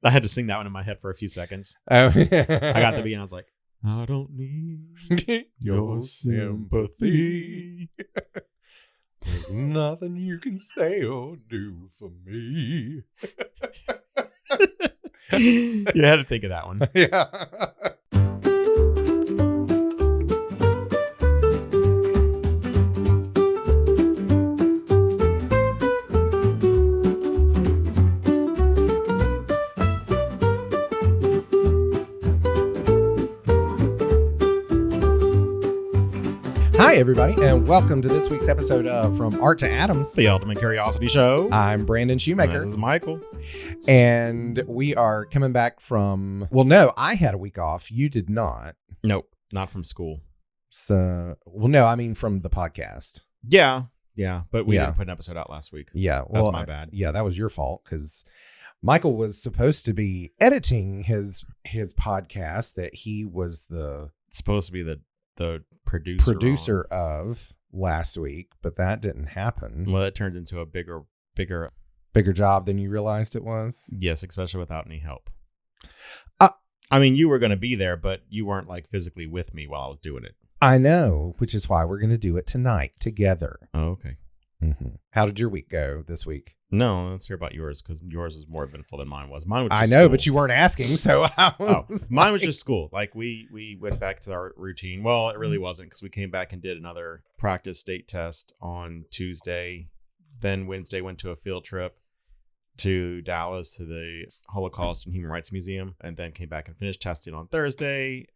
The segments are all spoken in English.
I had to sing that one in my head for a few seconds. Oh. I got the beat and I was like, I don't need your sympathy. There's nothing you can say or do for me. You had to think of that one. Yeah. Hi, everybody, and welcome to this week's episode of From Art to Atoms. The Ultimate Curiosity Show. I'm Brandon Shoemaker. This is Michael. And we are coming back from, well, no, I had a week off. You did not. Nope, not from school. So, well, no, I mean from the podcast. Yeah, but we didn't put an episode out last week. Yeah, well, that's my bad. Yeah, that was your fault because Michael was supposed to be editing his podcast that he was supposed to be the producer of last week, but that didn't happen. Well, it turned into a bigger job than you realized it was. Yes, especially without any help. I mean, you were going to be there, but you weren't like physically with me while I was doing it. I know, which is why we're going to do it tonight together. Oh, okay. Mm-hmm. How did your week go this week? No, let's hear about yours because yours is more eventful than mine was. Mine was just I know, school. but you weren't asking, so mine was just school. Like we went back to our routine. Well, it really wasn't because we came back and did another practice state test on Tuesday. Then Wednesday went to a field trip to Dallas to the Holocaust and Human Rights Museum, and then came back and finished testing on Thursday.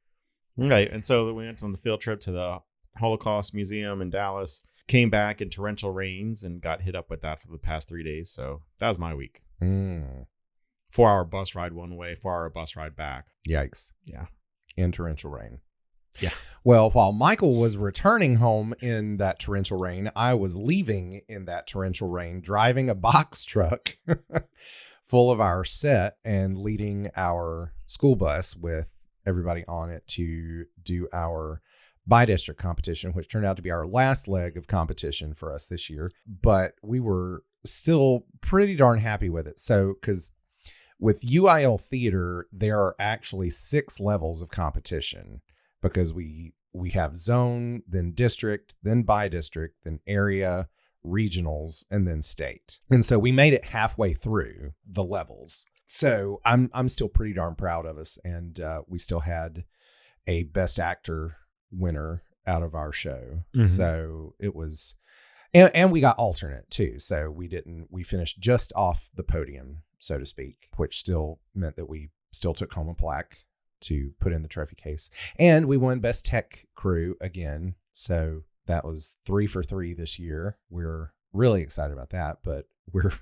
Right, and so we went on the field trip to the Holocaust Museum in Dallas. Came back in torrential rains and got hit up with that for the past 3 days. So that was my week. 4-hour bus ride one way, 4-hour bus ride back. Yikes. Yeah. In torrential rain. Yeah. Well, while Michael was returning home in that torrential rain, I was leaving in that torrential rain, driving a box truck full of our set and leading our school bus with everybody on it to do our bi-district competition, which turned out to be our last leg of competition for us this year. But we were still pretty darn happy with it. So, because with UIL Theater, there are actually 6 levels of competition because we have zone, then district, then bi-district, then area, regionals, and then state. And so we made it halfway through the levels. So I'm still pretty darn proud of us. And we still had a Best Actor winner out of our show. Mm-hmm. So it was, and we got alternate too. So we finished just off the podium, so to speak, which still meant that we still took home a plaque to put in the trophy case. And we won Best Tech Crew again. So that was 3 for 3 this year. We're really excited about that, but we're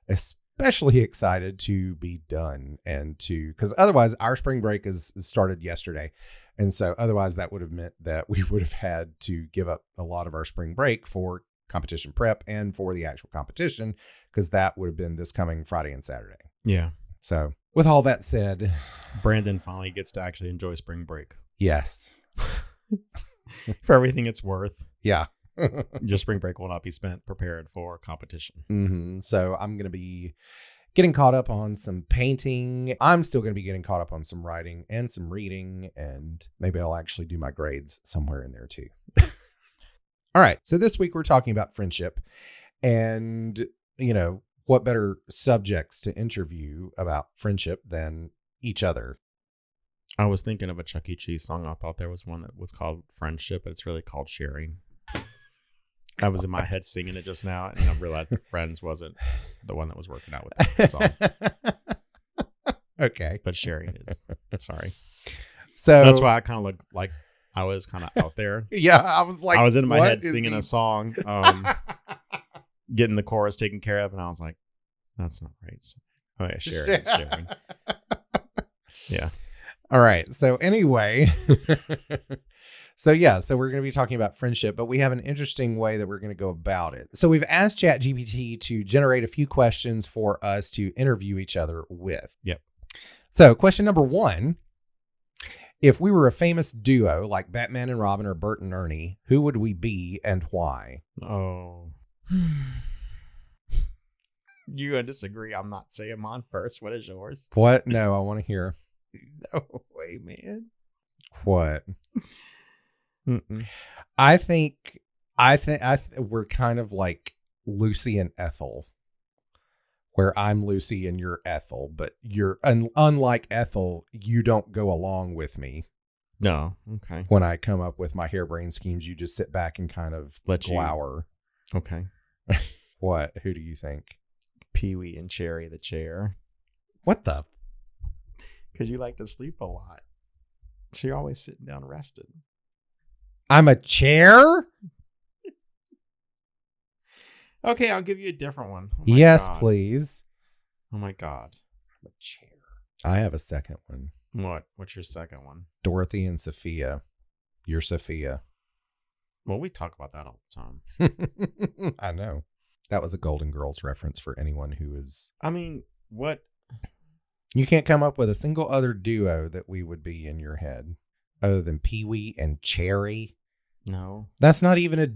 especially excited to be done and because otherwise our spring break is started yesterday. And so otherwise that would have meant that we would have had to give up a lot of our spring break for competition prep and for the actual competition, because that would have been this coming Friday and Saturday. Yeah. So with all that said, Brandon finally gets to actually enjoy spring break. Yes. For everything it's worth. Yeah. Your spring break will not be spent prepared for competition. Mm-hmm. So I'm going to be getting caught up on some painting. I'm still going to be getting caught up on some writing and some reading, and maybe I'll actually do my grades somewhere in there too. All right. So this week we're talking about friendship, and what better subjects to interview about friendship than each other? I was thinking of a Chuck E. Cheese song. I thought there was one that was called Friendship, but it's really called Sharing. I was in my head singing it just now, and I realized that Friends wasn't the one that was working out with that song. Okay. But Sharing is. Sorry. So that's why I kind of looked like I was kind of out there. Yeah, I was like, I was in my head singing a song, getting the chorus taken care of, and I was like, that's not right. So, oh yeah, Sharing. Yeah. All right. So anyway, so we're going to be talking about friendship, but we have an interesting way that we're going to go about it. So we've asked ChatGPT to generate a few questions for us to interview each other with. Yep. So question number 1, if we were a famous duo like Batman and Robin or Bert and Ernie, who would we be and why? Oh. You're gonna disagree. I'm not saying mine first. What is yours? What? No, I want to hear. No way, man. What? Mm-mm. I think we're kind of like Lucy and Ethel, where I'm Lucy and you're Ethel, but you're unlike Ethel, you don't go along with me No. Okay. when I come up with my harebrained schemes. You just sit back and kind of Let you- glower. Okay. What? Who do you think? Pee-wee and Cherry the chair. What the? Because you like to sleep a lot. So you're always sitting down rested. I'm a chair? Okay, I'll give you a different one. Oh my Yes, God. please. Oh my God. I'm a chair. I have a second one. What? What's your second one? Dorothy and Sophia. You're Sophia. Well, we talk about that all the time. I know. That was a Golden Girls reference for anyone who is. I mean, what? You can't come up with a single other duo that we would be in your head other than Pee-wee and Cherry. No. That's not even a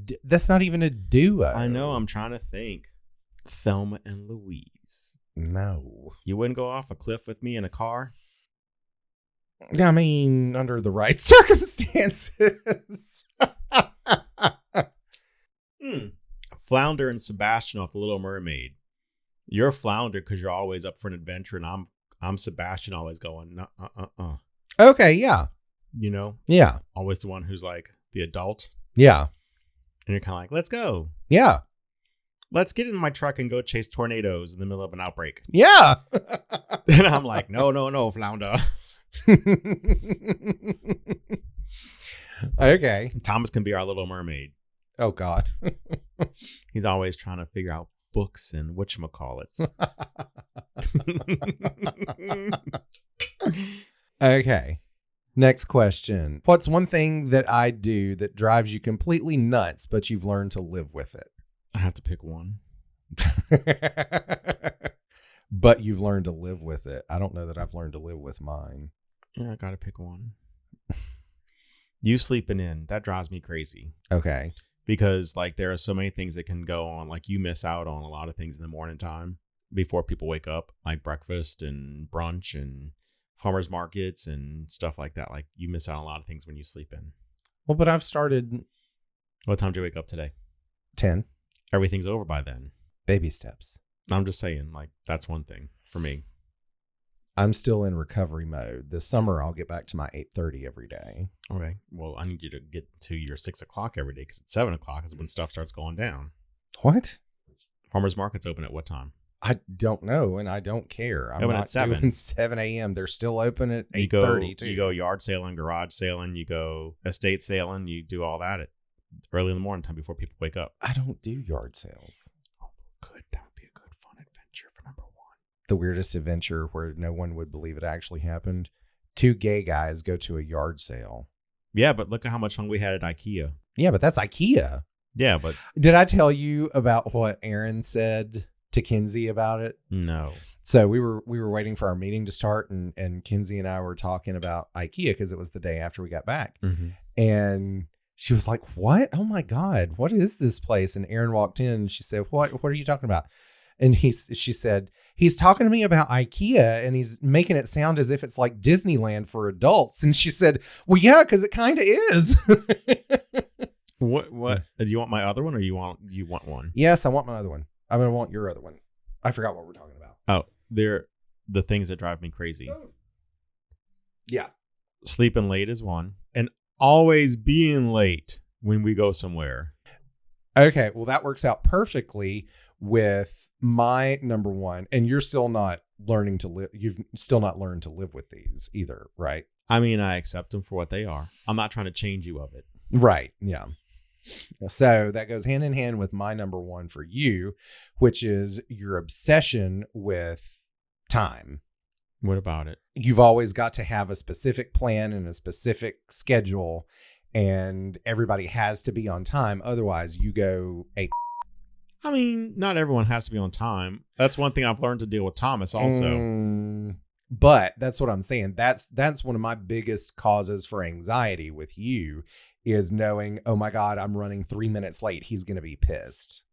duo. I know. I'm trying to think. Thelma and Louise. No. You wouldn't go off a cliff with me in a car? I mean, under the right circumstances. Flounder and Sebastian off The Little Mermaid. You're Flounder because you're always up for an adventure, and I'm Sebastian, always going, Okay, yeah. You know, Yeah. always the one who's like the adult, Yeah. and you're kind of like, let's go. Yeah. Let's get in my truck and go chase tornadoes in the middle of an outbreak. Yeah. And I'm like, no, Flounder. Okay. Thomas can be our Little Mermaid. Oh, God. He's always trying to figure out books and whatchamacallits. Okay. Next question. What's one thing that I do that drives you completely nuts, but you've learned to live with I have to pick one. it? But you've learned to live with it. I don't know that I've learned to live with mine. Yeah, I got to pick one. You sleeping in. That drives me crazy. Okay. Because like there are so many things that can go on. Like you miss out on a lot of things in the morning time before people wake up, like breakfast and brunch and farmers markets and stuff like that. Like you miss out on a lot of things when you sleep in. Well, but I've started What time did you wake up today? 10 Everything's over by then. baby steps. I'm just saying, like, that's one thing for me. I'm still in recovery mode. This summer, I'll get back to my 8:30 every day. Okay. Well, I need you to get to your 6 o'clock every day because at 7 o'clock is when stuff starts going down. What? Farmers markets open at what time? I don't know, and I don't care. I'm Open at not 7. doing 7 a.m. They're still open at You go, 8:30 too. you go yard sailing, garage sailing, you go estate sailing, you do all that at early in the morning time before people wake up. I don't do yard sales. Oh, good. That would be a good fun adventure for number 1. The weirdest adventure where no one would believe it actually happened. 2 gay guys go to a yard sale. Yeah, but look at how much fun we had at IKEA. Yeah, but that's IKEA. Yeah, but Did I tell you about what Aaron said to Kinsey about it? no. So we were waiting for our meeting to start, and Kinsey and I were talking about IKEA because it was the day after we got back. Mm-hmm. And she was like, "What? Oh my God, what is this place?" And Aaron walked in and she said, What are you talking about? And she said, "He's talking to me about IKEA and he's making it sound as if it's like Disneyland for adults." And she said, "Well, yeah, because it kind of is." What? Do you want my other one or you want one? Yes, I want my other one. I'm going to want your other one. I forgot what we're talking about. Oh, they're the things that drive me crazy. Yeah. Sleeping late is one. And always being late when we go somewhere. Okay. Well, that works out perfectly with my number one. And you're still not learning to live. You've still not learned to live with these either, right? I mean, I accept them for what they are. I'm not trying to change you of it. Right. Yeah. So that goes hand in hand with my number one for you, which is your obsession with time. What about it? You've always got to have a specific plan and a specific schedule, and everybody has to be on time. Otherwise, you go ape. I mean, not everyone has to be on time. That's one thing I've learned to deal with Thomas also. But that's what I'm saying. That's one of my biggest causes for anxiety with you is knowing, oh my God, I'm running 3 minutes late. He's going to be pissed.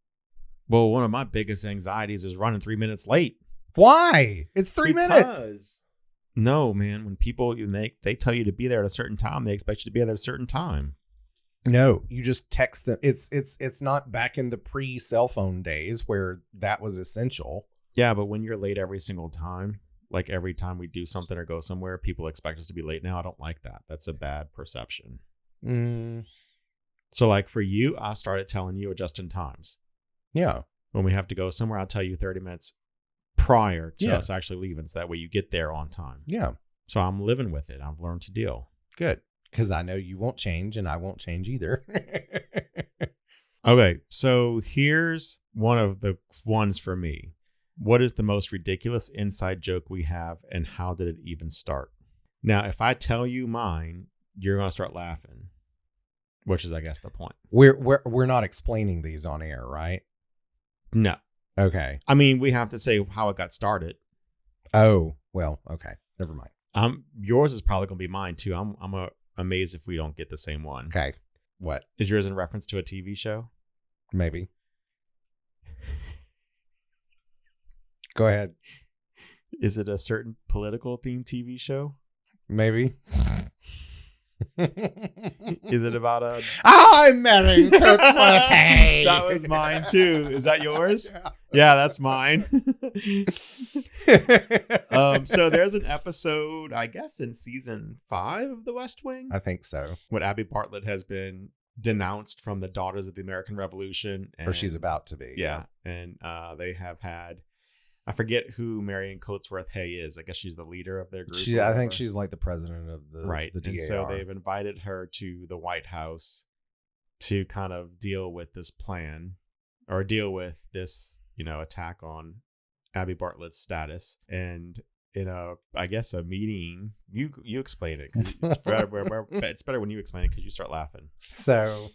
Well, one of my biggest anxieties is running 3 minutes late. Why? It's 3 minutes. No, man. When people they tell you to be there at a certain time, they expect you to be there at a certain time. No, you just text them. It's not back in the pre-cell phone days where that was essential. Yeah, but when you're late every single time, like every time we do something or go somewhere, people expect us to be late now. I don't like that. That's a bad perception. So like for you, I started telling you adjusting times. Yeah. When we have to go somewhere, I'll tell you 30 minutes prior to us actually leaving. So that way you get there on time. Yeah. So I'm living with it. I've learned to deal. Good. Because I know you won't change and I won't change either. Okay. So here's one of the ones for me. What is the most ridiculous inside joke we have and how did it even start? Now, if I tell you mine, you're going to start laughing, which is, I guess, the point. We're not explaining these on air, right? No. Okay. I mean, we have to say how it got started. Oh, well, okay. Never mind. Yours is probably going to be mine too. I'm amazed if we don't get the same one. Okay. What? Is yours in reference to a TV show? Maybe. Go ahead. Is it a certain political themed TV show? Maybe. Is it about a... I'm marrying Kurtzman. Hey! That was mine too. Is that yours? Yeah, that's mine. So there's an episode, I guess, in season 5 of The West Wing. I think so. When Abby Bartlett has been denounced from the Daughters of the American Revolution. Or she's about to be. Yeah. And they have had... I forget who Marion Coatsworth Hay is. I guess she's the leader of their group. I think she's like the president of the right. The DAR. And so they've invited her to the White House to kind of deal with this plan or deal with this, attack on Abby Bartlett's status. And in I guess a meeting, you explain it. 'Cause it's better when you explain it because you start laughing. So.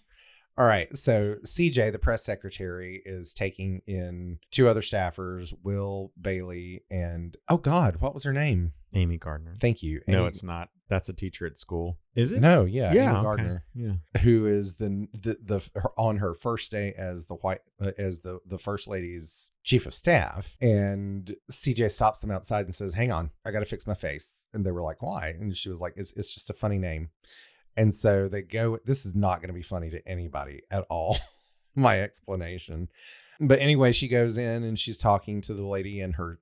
All right. So CJ, the press secretary, is taking in 2 other staffers, Will Bailey and, oh God, what was her name? Amy Gardner. Thank you. No, it's not. That's a teacher at school. Is it? No, yeah. Yeah. Amy Okay. Gardner. Yeah. Who is on her first day as the first lady's chief of staff. And CJ stops them outside and says, hang on, I got to fix my face. And they were like, why? And she was like, it's just a funny name. And so they go, this is not going to be funny to anybody at all, my explanation. But anyway, she goes in and she's talking to the lady and her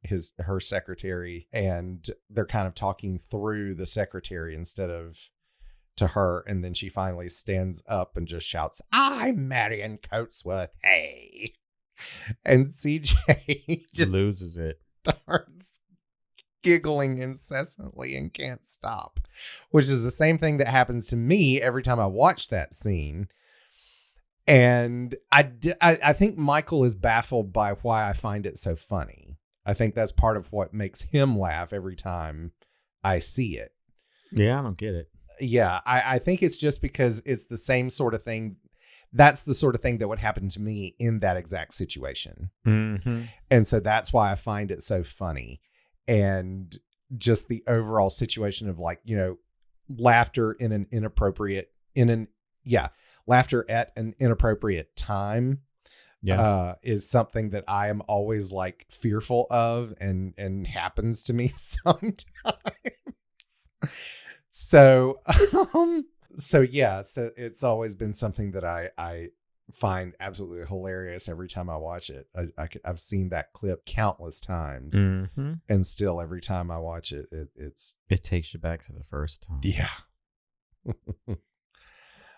secretary, and they're kind of talking through the secretary instead of to her. And then she finally stands up and just shouts, I'm Marion Coatsworth. Hey. And CJ just loses it. Starts giggling incessantly and can't stop, which is the same thing that happens to me every time I watch that scene. And I think Michael is baffled by why I find it so funny. I think that's part of what makes him laugh every time I see it. Yeah, I don't get it. Yeah, I think it's just because it's the same sort of thing. That's the sort of thing that would happen to me in that exact situation. Mm-hmm. And so that's why I find it so funny. And just the overall situation of laughter at an inappropriate time is something that I am always fearful of and happens to me sometimes. So it's always been something that I find absolutely hilarious every time I watch it. I've seen that clip countless times, mm-hmm. and still every time I watch it, it takes you back to the first time. Yeah.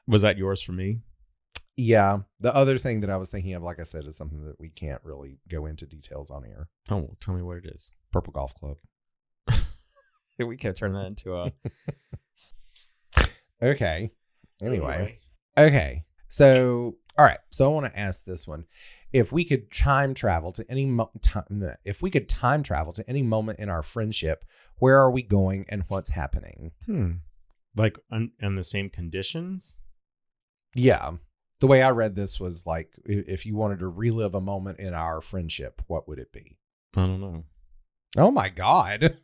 Was that yours for me? Yeah. The other thing that I was thinking of, like I said, is something that we can't really go into details on air. Oh, well, tell me what it is. Purple Golf Club. We can't turn that into a... Okay. Anyway. Okay. So, all right. So I want to ask this one. If we could time travel to any moment in our friendship, where are we going and what's happening? Like in the same conditions? Yeah. The way I read this was if you wanted to relive a moment in our friendship, what would it be? I don't know. Oh my God.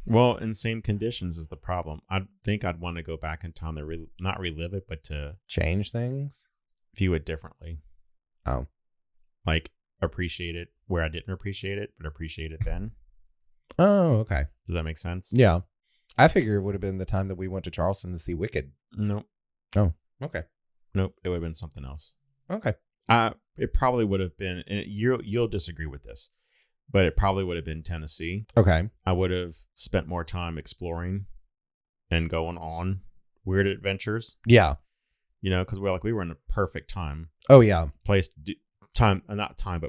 Well, in same conditions is the problem. I think I'd want to go back in time to not relive it, but to change things, view it differently. Oh, like appreciate it where I didn't appreciate it, but appreciate it then. Oh, okay. Does that make sense? Yeah. I figure it would have been the time that we went to Charleston to see Wicked. Nope. Oh, okay. Nope. It would have been something else. Okay. It probably would have been, and you'll disagree with this, but it probably would have been Tennessee. Okay. I would have spent more time exploring and going on weird adventures. Yeah. You know, because we were in a perfect Oh, yeah. place to do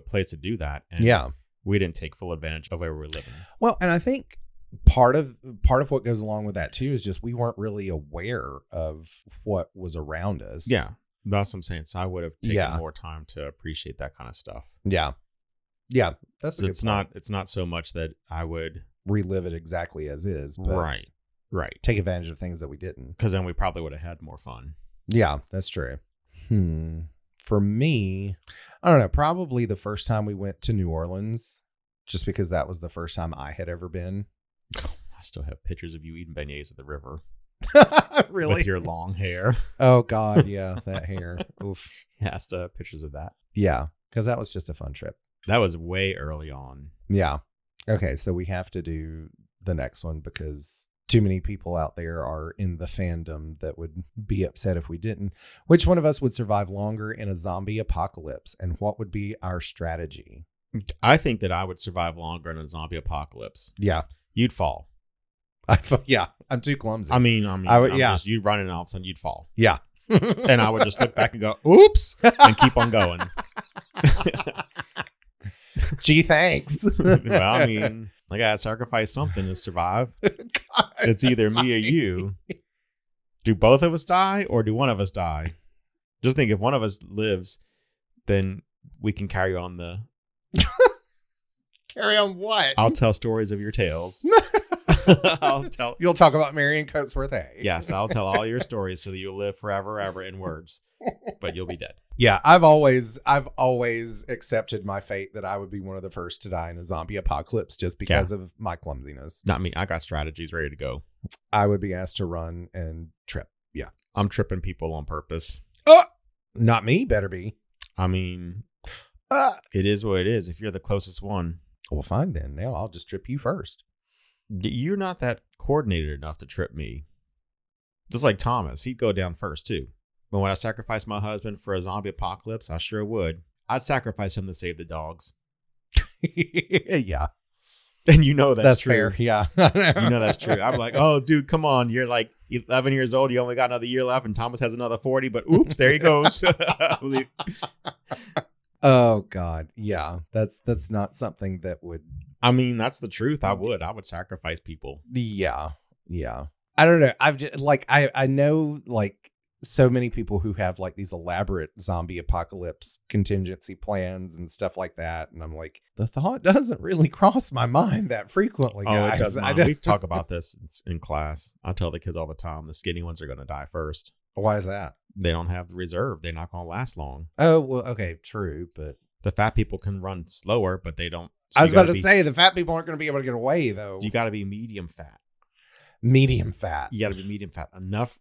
place to do that. And Yeah. we didn't take full advantage of where we were living. Well, and I think part of what goes along with that too is just we weren't really aware of what was around us. Yeah, that's what I'm saying. So I would have taken Yeah. more time to appreciate that kind of stuff. Yeah. Yeah. That's a So good it's point. it's not so much that I would Relive it exactly as is, but right, take advantage of things that we didn't. because then we probably would have had more fun. Yeah, that's true. For me, I don't know, probably the first time we went to New Orleans, just because that was the first time I had ever been. I still have pictures of you eating beignets at the river Really? with your long hair. Oh God, yeah, that hair. Oof. Yeah, I still have pictures of that. Yeah, because that was just a fun trip. That was way early on. Yeah. Okay, so we have to do the next one because too many people out there are in the fandom that would be upset if we didn't. Which one of us would survive longer in a zombie apocalypse, and what would be our strategy? I think that I would survive longer in a zombie apocalypse. Yeah. You'd fall. Yeah, I'm too clumsy. I mean, yeah. You'd run and all of a sudden you'd fall. Yeah. And I would just look back and go, oops, and keep on going. Gee, thanks. Well, I mean, I gotta sacrifice something to survive. God. It's either me or you. Do both of us die or do one of us die? Just think, if one of us lives, then we can carry on the... Carry on what? I'll tell stories of your tales. You'll talk about Marion Coatsworth A. Yes, I'll tell all your stories so that you'll live forever, ever in words, but you'll be dead. Yeah, I've always accepted my fate that I would be one of the first to die in a zombie apocalypse just because of my clumsiness. Not me. I got strategies ready to go. I would be asked to run and trip. Yeah. I'm tripping people on purpose. Not me, better be. I mean, it is what it is. If you're the closest one. Well, fine then. Now I'll just trip you first. You're not that coordinated enough to trip me. Just like Thomas. He'd go down first, too. But when I sacrifice my husband for a zombie apocalypse, I sure would. I'd sacrifice him to save the dogs. Yeah. And you know that's true. Fair. Yeah. You know that's true. I'm like, oh, dude, come on. You're like 11 years old. You only got another year left, and Thomas has another 40. But oops, there he goes. Oh God. Yeah. That's not something that would. I mean, that's the truth. I would sacrifice people. Yeah. Yeah. I don't know. I've just I know so many people who have like these elaborate zombie apocalypse contingency plans and stuff like that. And I'm like, the thought doesn't really cross my mind that frequently, guys. It does not. We talk about this in class. I tell the kids all the time, the skinny ones are going to die first. Why is that? They don't have the reserve. They're not going to last long. Oh, well, okay. True. But the fat people can run slower, but they don't. So I was about to say the fat people aren't going to be able to get away though. You got to be medium fat. Medium fat. You got to be medium fat. Enough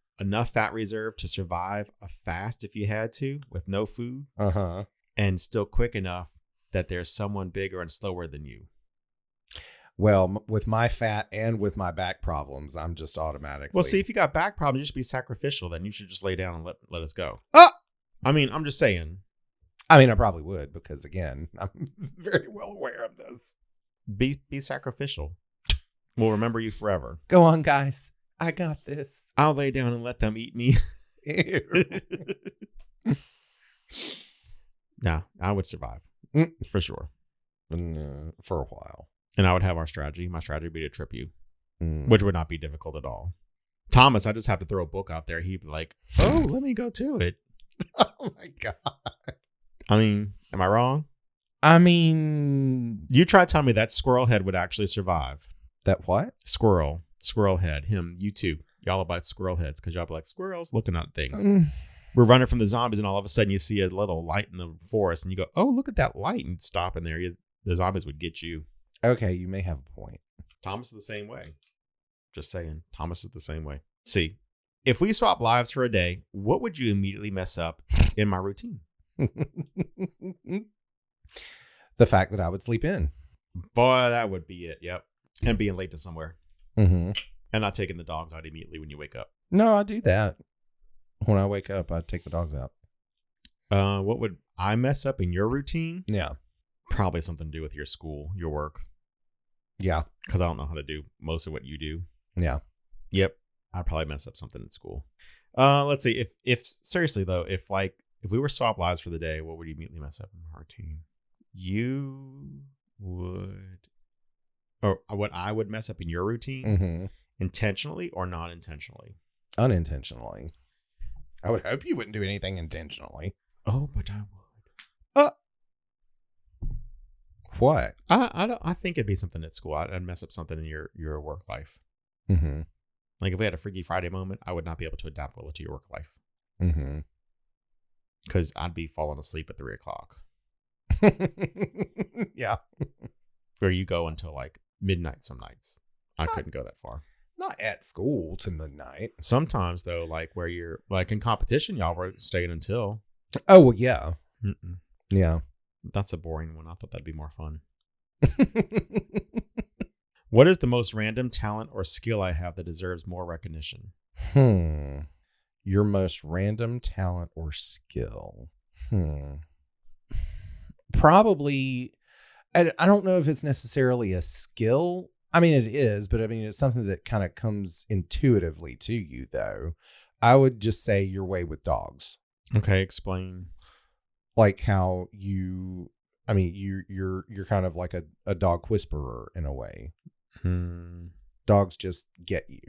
fat reserve to survive a fast if you had to with no food. Uh-huh. And still quick enough that there's someone bigger and slower than you. Well, with my fat and with my back problems, I'm just automatically. Well, see, if you got back problems, you should be sacrificial. Then you should just lay down and let us go. I mean, I'm just saying. I mean, I probably would because, again, I'm very well aware of this. Be sacrificial. We'll remember you forever. Go on, guys. I got this. I'll lay down and let them eat me. Nah, I would survive. For sure. For a while. And I would have our strategy. My strategy would be to trip you, which would not be difficult at all. Thomas, I just have to throw a book out there. He'd be like, oh, let me go to it. Oh, my God. I mean, am I wrong? I mean... You try to tell me that squirrel head would actually survive. That what? Squirrel head. Him, you too. Y'all about squirrel heads because y'all be like, squirrels looking at things. We're running from the zombies and all of a sudden you see a little light in the forest and you go, oh, look at that light, and stop in there. The zombies would get you. Okay, you may have a point. Thomas is the same way. Just saying. Thomas is the same way. See, if we swap lives for a day, what would you immediately mess up in my routine? The fact that I would sleep in. Boy, that would be it. Yep. And being late to somewhere. Mm-hmm. And not taking the dogs out immediately when you wake up. No, I do that. When I wake up, I take the dogs out. What would I mess up in your routine? Yeah. Probably something to do with your school, your work. Yeah. Because I don't know how to do most of what you do. Yeah. Yep. I'd probably mess up something in school. Let's see. If seriously though, if we were swap lives for the day, what would you immediately mess up in my routine? You would, or what I would mess up in your routine, intentionally or non-intentionally? Unintentionally. I would hope you wouldn't do anything intentionally. Oh, but I would. What? I think it'd be something at school. I'd mess up something in your work life. Mm-hmm. Like if we had a Freaky Friday moment, I would not be able to adapt well to your work life. Mm-hmm. Because I'd be falling asleep at 3:00. Yeah. Where you go until like midnight some nights. I couldn't go that far. Not at school to midnight. Sometimes though, like where you're like in competition, y'all were staying until. Oh, well, yeah. Mm-mm. Yeah. That's a boring one. I thought that'd be more fun. What is the most random talent or skill I have that deserves more recognition? Your most random talent or skill? Probably, I don't know if it's necessarily a skill. I mean, it is, but I mean, it's something that kind of comes intuitively to you, though. I would just say your way with dogs. Okay, explain. Like how you're kind of like a dog whisperer in a way. Dogs just get you,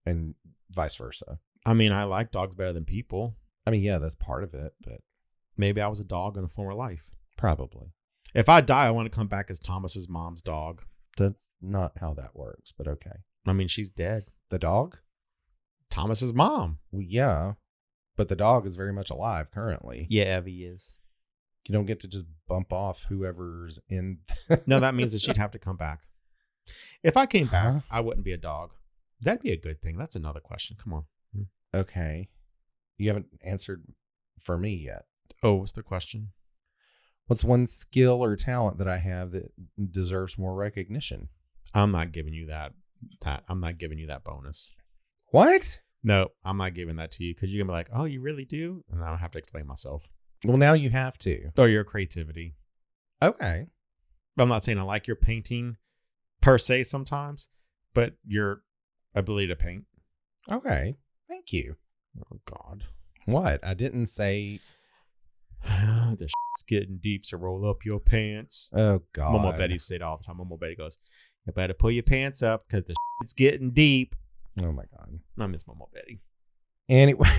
and vice versa. I mean, I like dogs better than people. I mean, yeah, that's part of it, but maybe I was a dog in a former life. Probably. If I die, I want to come back as Thomas's mom's dog. That's not how that works, but okay. I mean, she's dead. The dog? Thomas's mom. Well, yeah, but the dog is very much alive currently. Yeah, Evie is. You don't get to just bump off whoever's in. No, that means that she'd have to come back. If I came back, I wouldn't be a dog. That'd be a good thing. That's another question. Come on. Okay. You haven't answered for me yet. Oh, what's the question? What's one skill or talent that I have that deserves more recognition? I'm not giving you that. I'm not giving you that bonus. What? No, I'm not giving that to you because you're going to be like, oh, you really do? And I don't have to explain myself. Well, now you have to. Or your creativity. Okay. I'm not saying I like your painting per se sometimes, but your ability to paint. Okay. Thank you. Oh, God. What? I didn't say. The shit's getting deep, so roll up your pants. Oh, God. Mama Betty said all the time. Mama Betty goes, you better pull your pants up because the shit's getting deep. Oh, my God. I miss Mama Betty. Anyway.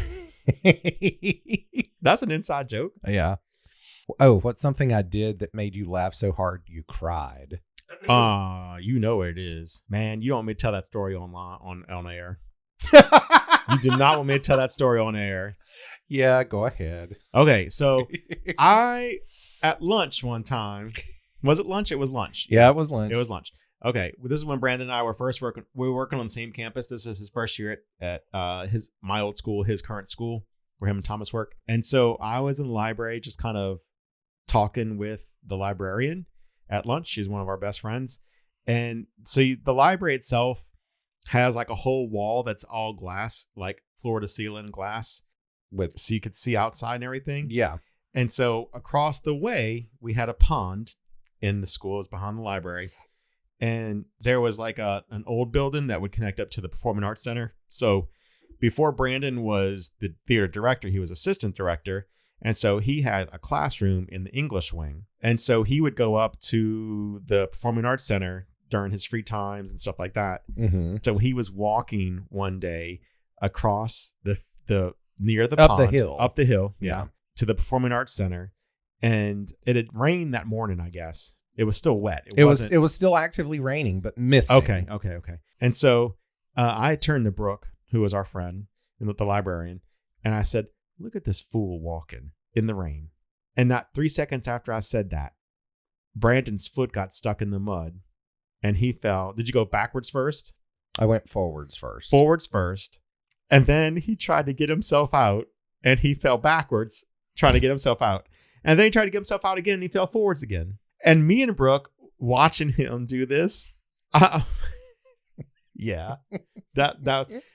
That's an inside joke. Yeah. Oh, what's something I did that made you laugh so hard you cried? You know what it is. Man, you don't want me to tell that story on air. You do not want me to tell that story on air. Yeah, go ahead. Okay, so at lunch one time, was it lunch? It was lunch. Yeah, it was lunch. It was lunch. Okay, well, this is when Brandon and I were first working. We were working on the same campus. This is his first year at my old school, his current school, where him and Thomas work. And so I was in the library, just kind of talking with the librarian at lunch. She's one of our best friends, and so the library itself has like a whole wall that's all glass, like floor to ceiling glass, so you could see outside and everything. Yeah. And so across the way, we had a pond in the school. It was behind the library. And there was like an old building that would connect up to the Performing Arts Center. So before Brandon was the theater director, he was assistant director. And so he had a classroom in the English wing. And so he would go up to the Performing Arts Center during his free times and stuff like that. Mm-hmm. So he was walking one day across the near the up pond, the hill. yeah, to the Performing Arts Center. And it had rained that morning, I guess. It was still wet. It was still actively raining, but misting. Okay. And so I turned to Brooke, who was our friend, the librarian, and I said, look at this fool walking in the rain. And not 3 seconds after I said that, Brandon's foot got stuck in the mud and he fell. Did you go backwards first? I went forwards first. Forwards first. And then he tried to get himself out and he fell backwards trying to get himself out. And then he tried to get himself out again and he fell forwards again. And me and Brooke watching him do this. Yeah,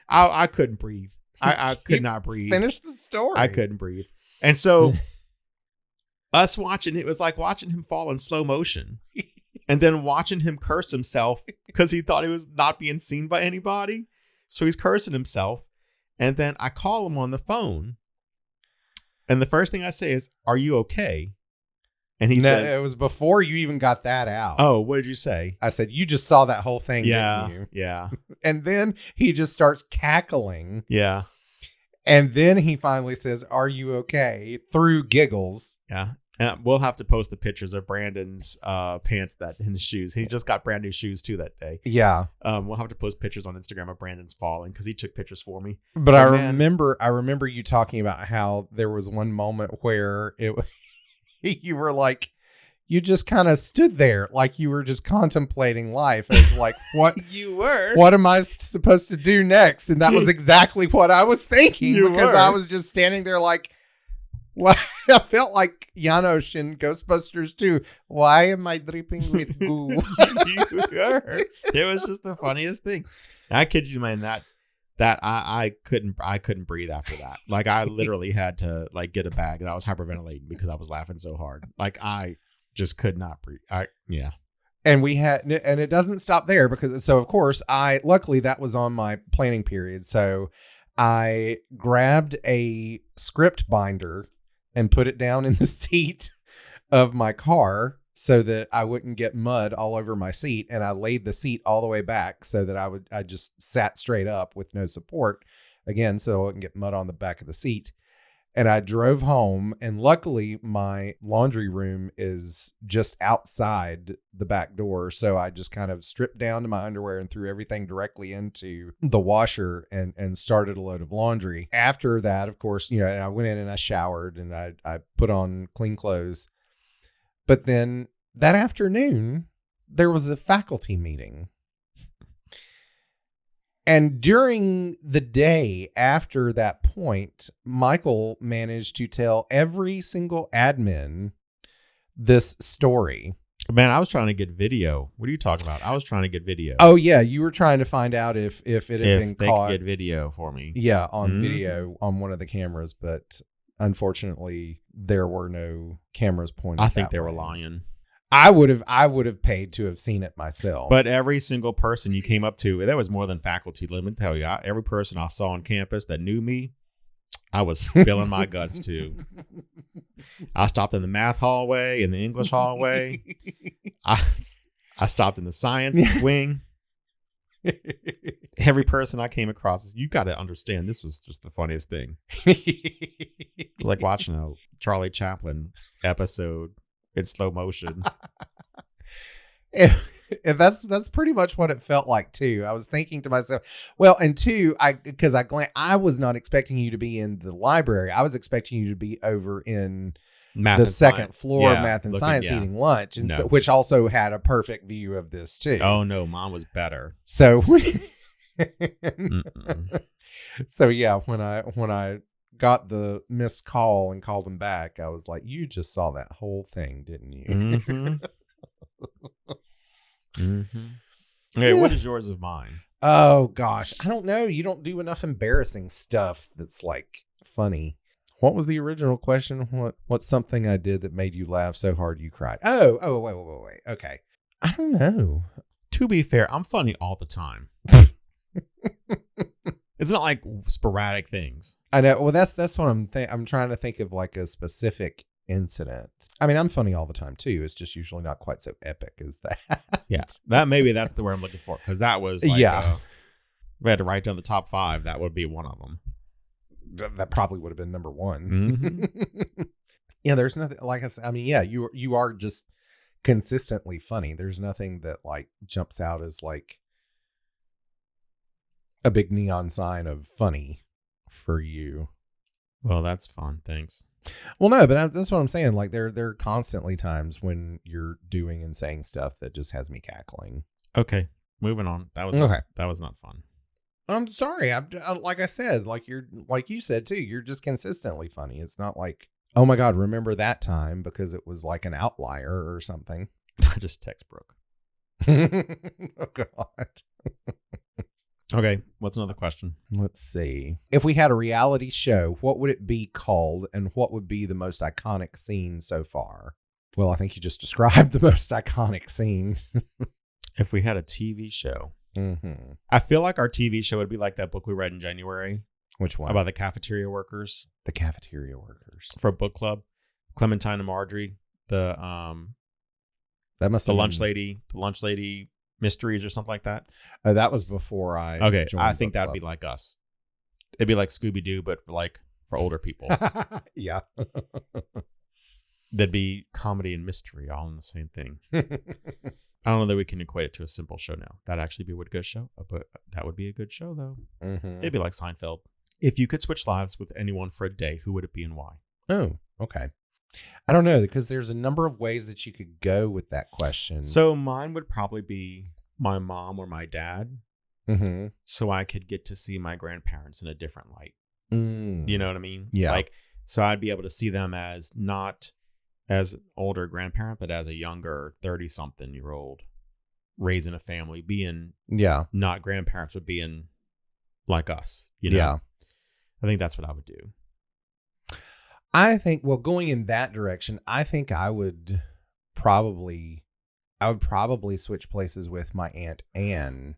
I couldn't breathe. I could not breathe. Finish the story. I couldn't breathe. And so us watching it was like watching him fall in slow motion and then watching him curse himself because he thought he was not being seen by anybody. So he's cursing himself. And then I call him on the phone. And the first thing I say is, "Are you okay?" And he says, it was before you even got that out. "Oh, what did you say?" I said, "You just saw that whole thing, Yeah. didn't you?" Yeah. And then he just starts cackling. Yeah. And then he finally says, "Are you okay?" through giggles. Yeah. And we'll have to post the pictures of Brandon's pants and his shoes. He just got brand new shoes too that day. Yeah. We'll have to post pictures on Instagram of Brandon's falling because he took pictures for me. But Oh, I remember you talking about how there was one moment where you were like, you just kind of stood there like you were just contemplating life as like, what You were. what am I supposed to do next? And that was exactly what I was thinking because I was just standing there like, what? I felt like Janos in Ghostbusters 2. Why am I dripping with goo? You were. It was just the funniest thing. I kid you, man. That I couldn't breathe after that. Like I literally had to like get a bag and I was hyperventilating because I was laughing so hard. Like I just could not breathe. And it doesn't stop there because of course luckily that was on my planning period. So I grabbed a script binder and put it down in the seat of my car so that I wouldn't get mud all over my seat. And I laid the seat all the way back so that I just sat straight up with no support again, so I wouldn't get mud on the back of the seat. And I drove home, and luckily my laundry room is just outside the back door. So I just kind of stripped down to my underwear and threw everything directly into the washer and started a load of laundry. After that, of course, I went in and I showered and I put on clean clothes. But then that afternoon, there was a faculty meeting. And during the day after that point, Michael managed to tell every single admin this story. Man, I was trying to get video. What are you talking about? I was trying to get video. Oh yeah, you were trying to find out if it had been they caught. could get video for me. Yeah, on video on one of the cameras, but unfortunately, there were no cameras pointed. I think that they were way. lying. I would have paid to have seen it myself. But every single person you came up to, there was more than faculty. Let me tell you, every person I saw on campus that knew me, I was spilling my guts to. I stopped in the math hallway, in the English hallway. I stopped in the science wing. Every person I came across, you got to understand, this was just the funniest thing. It was like watching a Charlie Chaplin episode in slow motion. And that's pretty much what it felt like too. I was thinking to myself, well, and two, I was not expecting you to be in the library. I was expecting you to be over in Math the and second science. floor, Yeah, math and looking- science yeah. eating lunch, and No. so, which also had a perfect view of this too. Oh no, mine was better. So, Mm-mm. so yeah, when I got the missed call and called him back, I was like, "You just saw that whole thing, didn't you?" Mm-hmm. Mm-hmm. Okay, what is yours of mine? Oh gosh, I don't know. You don't do enough embarrassing stuff that's like funny. What was the original question? What's something I did that made you laugh so hard you cried? Oh, wait. Okay. I don't know. To be fair, I'm funny all the time. It's not like sporadic things. I know. Well, that's what I'm trying to think of, like a specific incident. I mean, I'm funny all the time too. It's just usually not quite so epic as that. Yeah, that's the word I'm looking for, because that was like, if we had to write down the top 5, that would be one of them. That probably would have been number one. Mm-hmm. Yeah, there's nothing like I said. I mean, yeah, you are just consistently funny. There's nothing that like jumps out as like a big neon sign of funny for you. Well, that's fun. Thanks. Well, no, but that's what I'm saying. Like there are constantly times when you're doing and saying stuff that just has me cackling. Okay, moving on. That was Okay. That was not fun. I'm sorry. Like I said, like you said too, you're just consistently funny. It's not like, oh my God, remember that time, because it was like an outlier or something. Just text Brooke. Oh God. Okay, what's another question? Let's see. If we had a reality show, what would it be called, and what would be the most iconic scene so far? Well, I think you just described the most iconic scene. If we had a TV show, Mm-hmm. I feel like our TV show would be like that book we read in January Which one? about the cafeteria workers The cafeteria workers. for a book club. Clementine and Marjorie, the That must the have lunch been- lady mysteries or something like that. Oh, that was before I. Okay, joined I think book that'd be like us. It'd be like Scooby Doo, but like for older people. club. Yeah. There'd be comedy and mystery all in the same thing. I don't know that we can equate it to a simple show now. That'd actually be a good show, but that would be a good show though. Mm-hmm. It'd be like Seinfeld. If you could switch lives with anyone for a day, who would it be and why? Oh, okay. I don't know, because there's a number of ways that you could go with that question. So mine would probably be my mom or my dad, Mm-hmm. so I could get to see my grandparents in a different light. Mm. You know what I mean? Yeah. Like, so I'd be able to see them as not as an older grandparent, but as a younger 30-something-year-old raising a family, being Yeah. not grandparents, but being like us. You know? Yeah. I think that's what I would do. I think, well, going in that direction, I think I would probably switch places with my Aunt Anne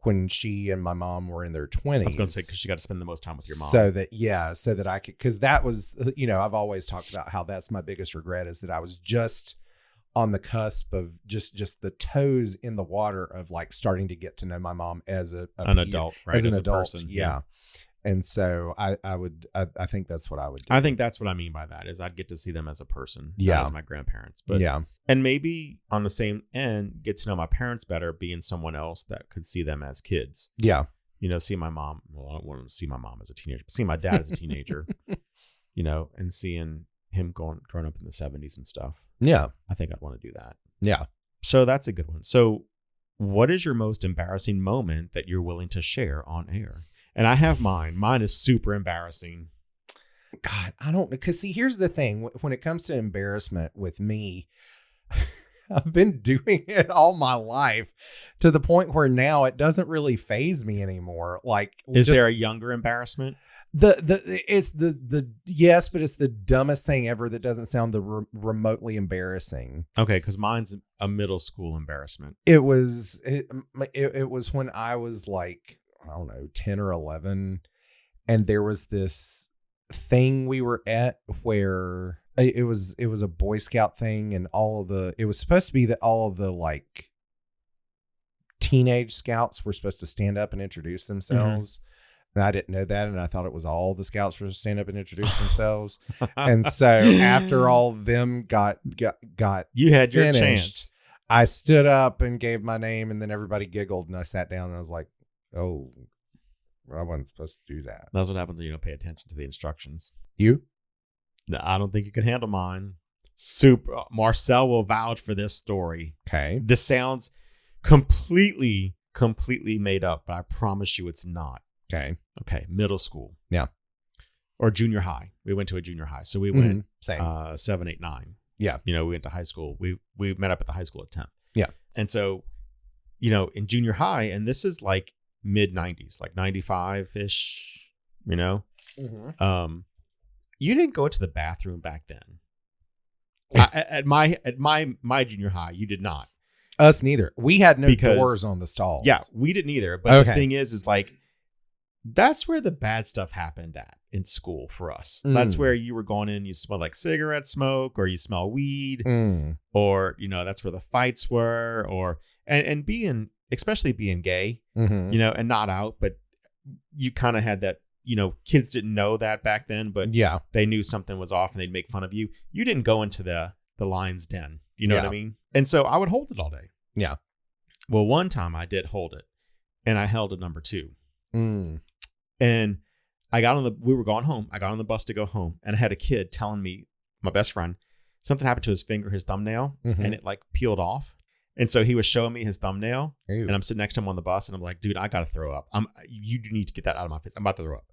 when she and my mom were in their 20s. I was going to say, because you got to spend the most time with your mom. So that I could, because that was, I've always talked about how that's my biggest regret, is that I was just on the cusp of just the toes in the water of like starting to get to know my mom as an adult, right? as an a adult. person. Yeah. And so I think that's what I would do. I think that's what I mean by that, is I'd get to see them as a person, Yeah. not as my grandparents. But yeah. and maybe on the same end, get to know my parents better, being someone else that could see them as kids. Yeah. See my mom. Well, I don't want to see my mom as a teenager, but see my dad as a teenager, and seeing him growing up in the 70s and stuff. Yeah. I think I'd want to do that. Yeah. So that's a good one. So what is your most embarrassing moment that you're willing to share on air? And I have mine. Mine is super embarrassing. God, I don't, because see, here's the thing. When it comes to embarrassment with me, I've been doing it all my life to the point where now it doesn't really faze me anymore. Like, Is there a younger embarrassment? yes, but it's the dumbest thing ever that doesn't sound remotely embarrassing. Okay, because mine's a middle school embarrassment. It was when I was like, I don't know, 10 or 11, and there was this thing we were at where it was a Boy Scout thing, and it was supposed to be that all of the like teenage scouts were supposed to stand up and introduce themselves. And I didn't know that, and I thought it was all the scouts were to stand up and introduce themselves. And so after all of them got You had your finished, chance. I stood up and gave my name, and then everybody giggled, and I sat down and I was like, oh, I wasn't supposed to do that. That's what happens when you don't pay attention to the instructions. You? No, I don't think you can handle mine. Super. Marcel will vouch for this story. Okay. This sounds completely made up, but I promise you it's not. Okay. Okay, middle school. Yeah. Or junior high. We went to a junior high. So we went Same. 7, 8, 9. Yeah. We went to high school. We met up at the high school at 10th. Yeah. And so, in junior high, and this is like mid 90s, like 95-ish, Mm-hmm. You didn't go to the bathroom back then. At my junior high, you did not. Us neither. We had no Because- doors on the stalls. Yeah, we didn't either. But the Okay. thing is like, that's where the bad stuff happened at in school for us. That's Mm. where you were going in, you smell like cigarette smoke, or you smell weed, Mm. or that's where the fights were, or and being, especially being gay, Mm-hmm. and not out, but you kind of had that, kids didn't know that back then, but Yeah. they knew something was off and they'd make fun of you. You didn't go into the lion's den. You know what I Yeah. mean? And so I would hold it all day. Yeah. Well, one time I did hold it, and I held it number 2. Mm. And we were going home. I got on the bus to go home, and I had a kid telling me, my best friend, something happened to his finger, his thumbnail, Mhm. and it like peeled off. And so he was showing me his thumbnail, Ew. and I'm sitting next to him on the bus, and I'm like, dude, I got to throw up. You do need to get that out of my face. I'm about to throw up.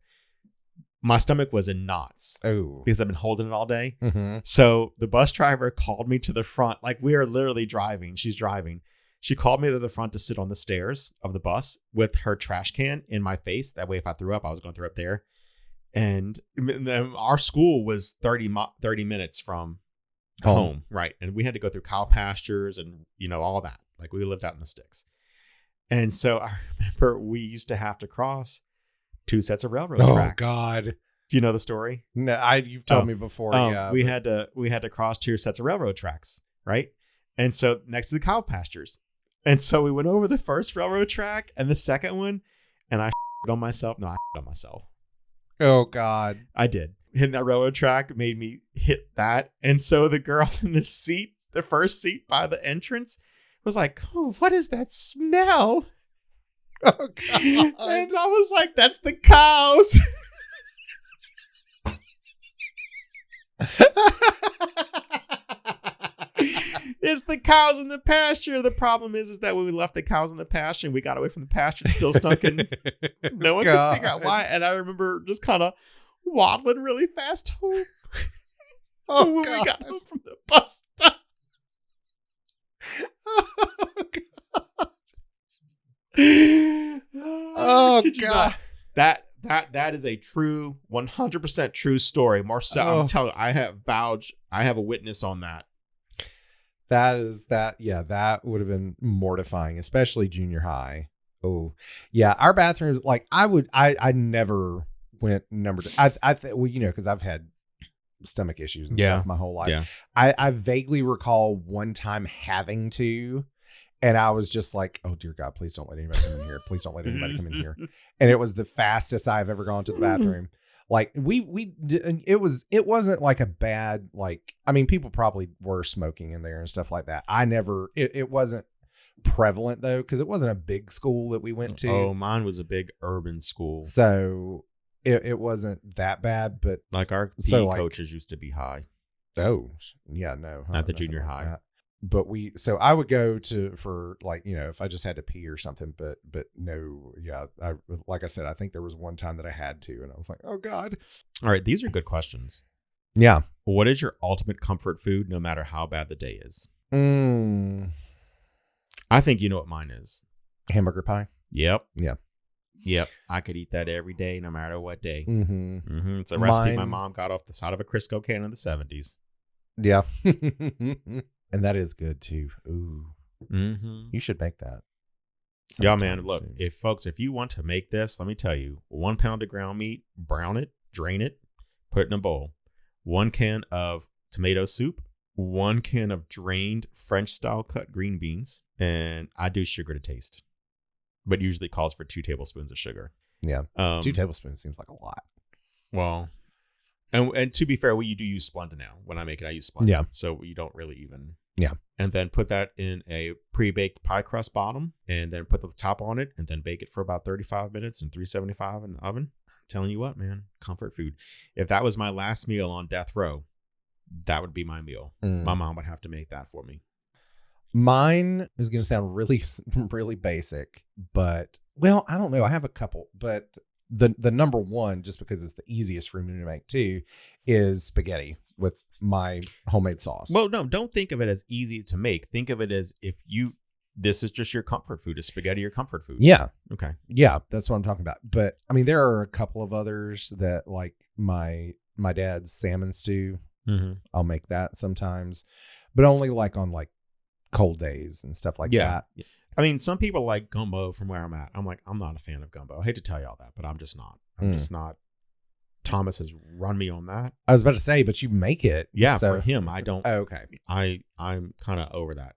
my stomach was in knots Oh. because I've been holding it all day. Mm-hmm. So the bus driver called me to the front. Like we are literally driving. She's driving. She called me to the front to sit on the stairs of the bus with her trash can in my face. That way, if I threw up, I was going to throw up there. And then our school was 30 minutes from home. Right. And we had to go through cow pastures and, all that. Like we lived out in the sticks. And so I remember we used to have to cross 2 sets of railroad tracks. Oh God. Do you know the story? No, you've told me before. Yeah. We had to cross 2 sets of railroad tracks, right? And so next to the cow pastures. And so we went over the first railroad track and the second one, and I on myself. No, I on myself. Oh God. I did. Hitting that railroad track made me hit that. And so the girl in the seat, the first seat by the entrance, was like, "Oh, what is that smell?" Oh God. And I was like, "That's the cows." It's the cows in the pasture. The problem is that when we left the cows in the pasture and we got away from the pasture, it still stunk, and no one could figure out why. And I remember just kind of waddling really fast home. Oh, when God. we got home from the bus stop. Oh Kid you God. not. That is a true 100% true story. Marcel, Oh. I'm telling you, I have a witness on that. That would have been mortifying, especially junior high. Oh, yeah. Our bathrooms, like I never went number two. Because I've had stomach issues and Yeah. stuff my whole life. Yeah. I vaguely recall one time having to, and I was just like, oh dear God, please don't let anybody come in here. Please don't let anybody come in here. And it was the fastest I've ever gone to the bathroom. Like it wasn't like a bad, like, I mean, people probably were smoking in there and stuff like that. It wasn't prevalent though, because it wasn't a big school that we went to. Oh, mine was a big urban school. So it wasn't that bad, but Like our So, PE like- coaches used to be high. oh yeah, no, Not the nothing junior like high. that. But so I would go for like, if I just had to pee or something, but no, yeah, like I said, I think there was one time that I had to, and I was like, oh God. All right, these are good questions. Yeah. What is your ultimate comfort food, no matter how bad the day is? I think you know what mine is. Hamburger pie. Yep. Yeah. Yep. I could eat that every day, no matter what day. Mm-hmm. It's a recipe my Mine- mom got off the side of a Crisco can in the 70s. Yeah. And that is good too. Ooh, Mm-hmm. you should make that. Yeah, sometime man. Look, soon. if you want to make this, let me tell you: 1 pound of ground meat, brown it, drain it, put it in a bowl. 1 can of tomato soup, 1 can of drained French style cut green beans, and I do sugar to taste, but usually calls for 2 tablespoons of sugar. Yeah. 2 2 tablespoons seems like a lot. Well, and to be fair, we do use Splenda now. When I make it, I use Splenda. Yeah. So you don't really even. Yeah. And then put that in a pre-baked pie crust bottom, and then put the top on it, and then bake it for about 35 minutes in 375 in the oven. I'm telling you what, man, comfort food. If that was my last meal on death row, that would be my meal. My mom would have to make that for me. Mine is going to sound really, really basic, but well, I don't know. I have a couple, but the number one, just because it's the easiest for me to make too, is spaghetti with my homemade sauce. Well, no, don't think of it as easy to make. Think of it as this is just your comfort food. Is spaghetti your comfort food? yeah, Okay. yeah, that's what I'm talking about. But I mean, there are a couple of others that, like my dad's salmon stew. Mm-hmm. I'll make that sometimes, but only like on like cold days and stuff like Yeah. that. I mean, some people like gumbo from where I'm at. I'm like, I'm not a fan of gumbo. I hate to tell you all that, but I'm just not. I'm just not. Thomas has run me on that. I was about to say, but you make it. Yeah, so. for him, I don't. Oh, okay. I'm kind of over that.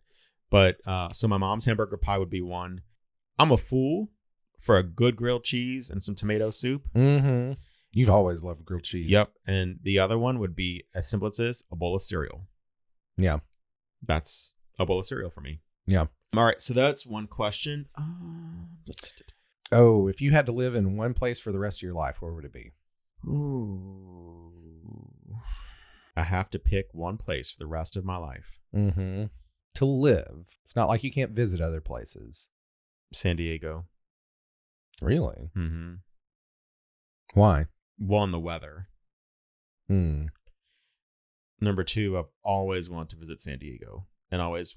But so my mom's hamburger pie would be one. I'm a fool for a good grilled cheese and some tomato soup. Mm-hmm. You've always loved grilled cheese. Yep. And the other one would be as simple as this: a bowl of cereal. Yeah. That's a bowl of cereal for me. Yeah. All right. So that's one question. Let's see. Oh, if you had to live in one place for the rest of your life, where would it be? Ooh. I have to pick one place for the rest of my life. Mm-hmm. To live. It's not like you can't visit other places. San Diego. Really? Mm-hmm. Why? One, the weather. Hmm. Number two, I've always wanted to visit San Diego, and always.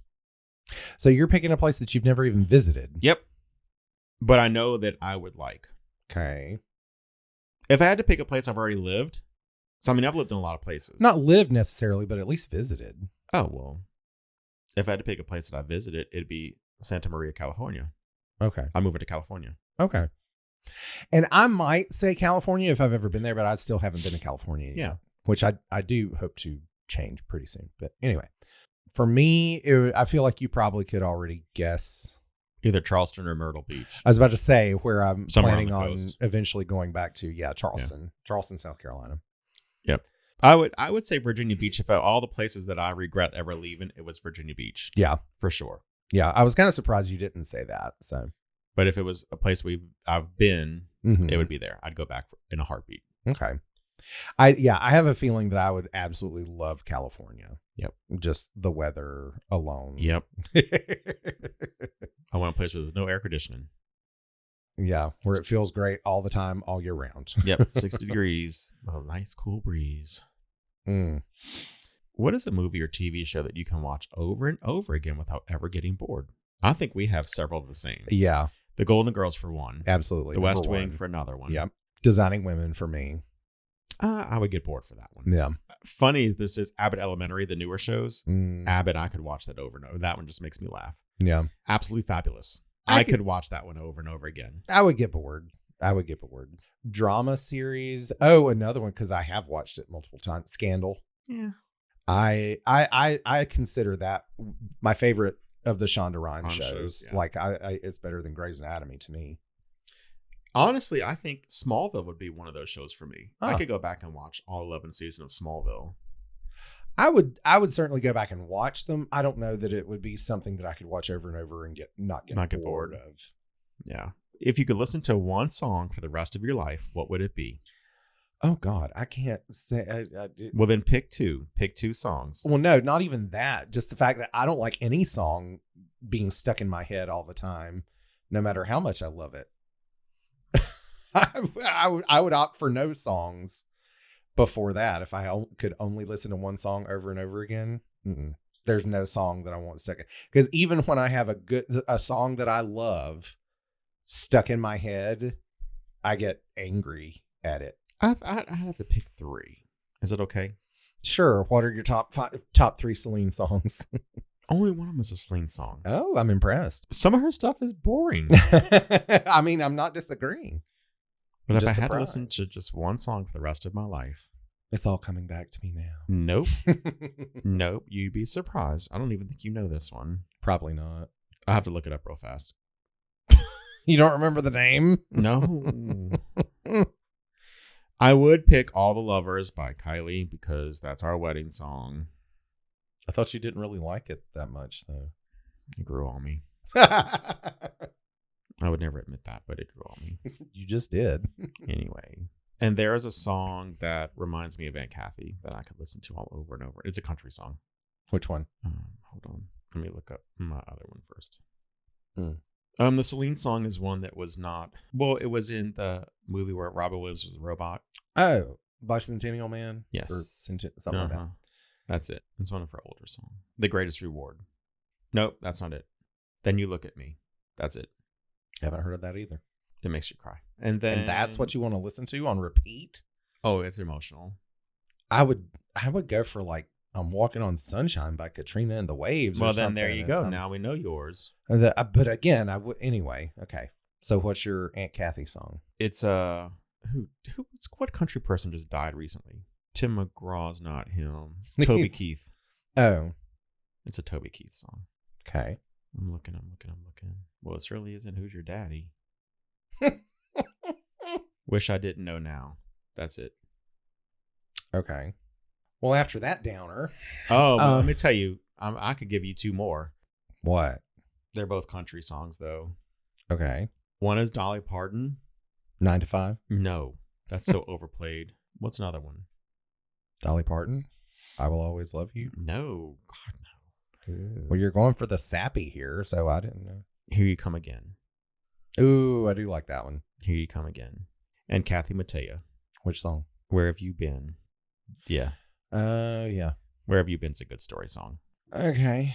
So you're picking a place that you've never even visited. Yep. But I know that I would like. Okay. If I had to pick a place I've already lived, so I mean, I've lived in a lot of places. Not lived necessarily, but at least visited. Oh, well. If I had to pick a place that I visited, it'd be Santa Maria, California. Okay. I'm moving to California. Okay. And I might say California if I've ever been there, but I still haven't been to California yet. Yeah. Which I do hope to change pretty soon. But anyway, for me, I feel like you probably could already guess. Either Charleston or Myrtle Beach. I was about to say where I'm Somewhere on planning the on coast. eventually going back to. Yeah, Charleston. Charleston, South Carolina. Yep. I would say Virginia Beach. If all the places that I regret ever leaving, it was Virginia Beach. Yeah. For sure. Yeah. I was kind of surprised you didn't say that. So. But if it was a place I've been, Mhm. it would be there. I'd go back in a heartbeat. Okay. I have a feeling that I would absolutely love California. Yep. Just the weather alone. Yep. I want a place where there's no air conditioning. Yeah, where it feels great all the time, all year round. Yep. 60 degrees. A nice cool breeze. Mm. What is a movie or TV show that you can watch over and over again without ever getting bored? I think we have several of the same. Yeah, The Golden Girls for one. absolutely. The West Number Wing one. for another one. Yep. Designing Women for me. I would get bored for that one. Yeah. Funny, this is Abbott Elementary, the newer shows. Mm. Abbott, I could watch that over and over. That one just makes me laugh. Yeah. Absolutely fabulous. I I could- could watch that one over and over again. I would get bored. Drama series. Oh, another one because I have watched it multiple times. Scandal. Yeah. I consider that my favorite of the Shonda Rhimes Rhimes shows. shows, yeah. Like I it's better than Grey's Anatomy to me. Honestly, I think Smallville would be one of those shows for me. I Huh. could go back and watch all 11 seasons of Smallville. I would certainly go back and watch them. I don't know that it would be something that I could watch over and over and not get bored of. Yeah. If you could listen to one song for the rest of your life, what would it be? Oh God, I can't say. Well, then pick two. Pick two songs. Well, no, not even that. Just the fact that I don't like any song being stuck in my head all the time, no matter how much I love it. I would opt for no songs before that. If I could only listen to one song over and over again, there's no song that I want stuck in. Because even when I have a song that I love stuck in my head, I get angry at it. I'd have to pick three. Is it okay? Sure. What are your top three Celine songs? Only one of them is a Celine song. Oh, I'm impressed. Some of her stuff is boring. I mean, I'm not disagreeing. But if I Just had to listen surprised. to just one song for the rest of my life, It's all coming back to me now. nope. Nope. You'd be surprised. I don't even think you know this one. Probably not. I have to look it up real fast. You don't remember the name? No. I would pick All the Lovers by Kylie because that's our wedding song. I thought you didn't really like it that much, though. It grew on me. I would never admit that, but it grew on me. You just did. Anyway. And there is a song that reminds me of Aunt Kathy that I could listen to all over and over. It's a country song. Which one? Hold on. Let me look up my other one first. Hmm. The Celine song is one that was not... Well, it was in the movie where Robin Williams was a robot. Oh, Bicentennial Man? Yes. Or something like that. Uh-huh. That's it. It's one of her older songs. The Greatest Reward. Nope, that's not it. Then You Look at Me. That's it. Haven't heard of that either. It makes you cry. And then... And that's what you want to listen to on repeat? Oh, it's emotional. I would go for like I'm Walking on Sunshine by Katrina and the Waves. Well, or then there something. you go. Now we know yours. But again, I would anyway. Okay. So what's your Aunt Kathy song? It's what country person just died recently? Tim McGraw's not him. Toby Keith. Oh, It's a Toby Keith song. okay. I'm looking. Well, it certainly isn't Who's Your Daddy. Wish I didn't know now. That's it. Okay. Well, after that downer, Oh, well, let me tell you, I could give you two more. what? They're both country songs, though. Okay. One is Dolly Parton. 9 to 5. No, that's so overplayed. What's another one? Dolly Parton. I Will Always Love You. No, God, no. Well, you're going for the sappy here, so I didn't know. Here You Come Again. Ooh, I do like that one. Here You Come Again. And Kathy Mattea. Which song? Where Have You Been? Yeah. Yeah. Where Have You Been's a good story song. Okay.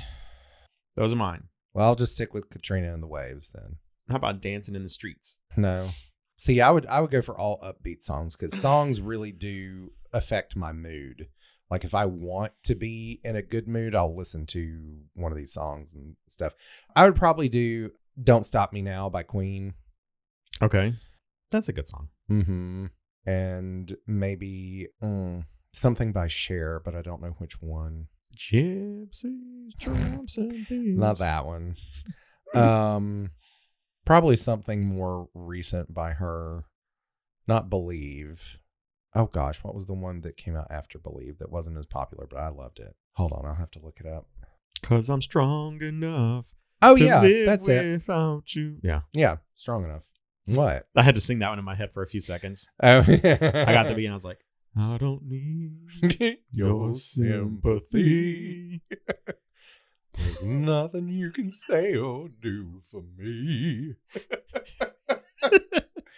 Those are mine. Well, I'll just stick with Katrina and the Waves then. How about Dancing in the Streets? No. See, I would go for all upbeat songs because songs really do affect my mood. Like if I want to be in a good mood, I'll listen to one of these songs and stuff. I would probably do Don't Stop Me Now by Queen. Okay. That's a good song. Mm-hmm. And maybe something by Cher, but I don't know which one. Gypsies, tramps, and thieves. Not that one. Probably something more recent by her. Not Believe. Oh gosh, what was the one that came out after Believe that wasn't as popular, but I loved it? Hold on, I'll have to look it up. 'Cause I'm strong enough Oh to yeah, live that's it. without you. Yeah. Yeah, Strong Enough. What? I had to sing that one in my head for a few seconds. Oh, I got the beat and I was like, I don't need your sympathy. There's nothing you can say or do for me.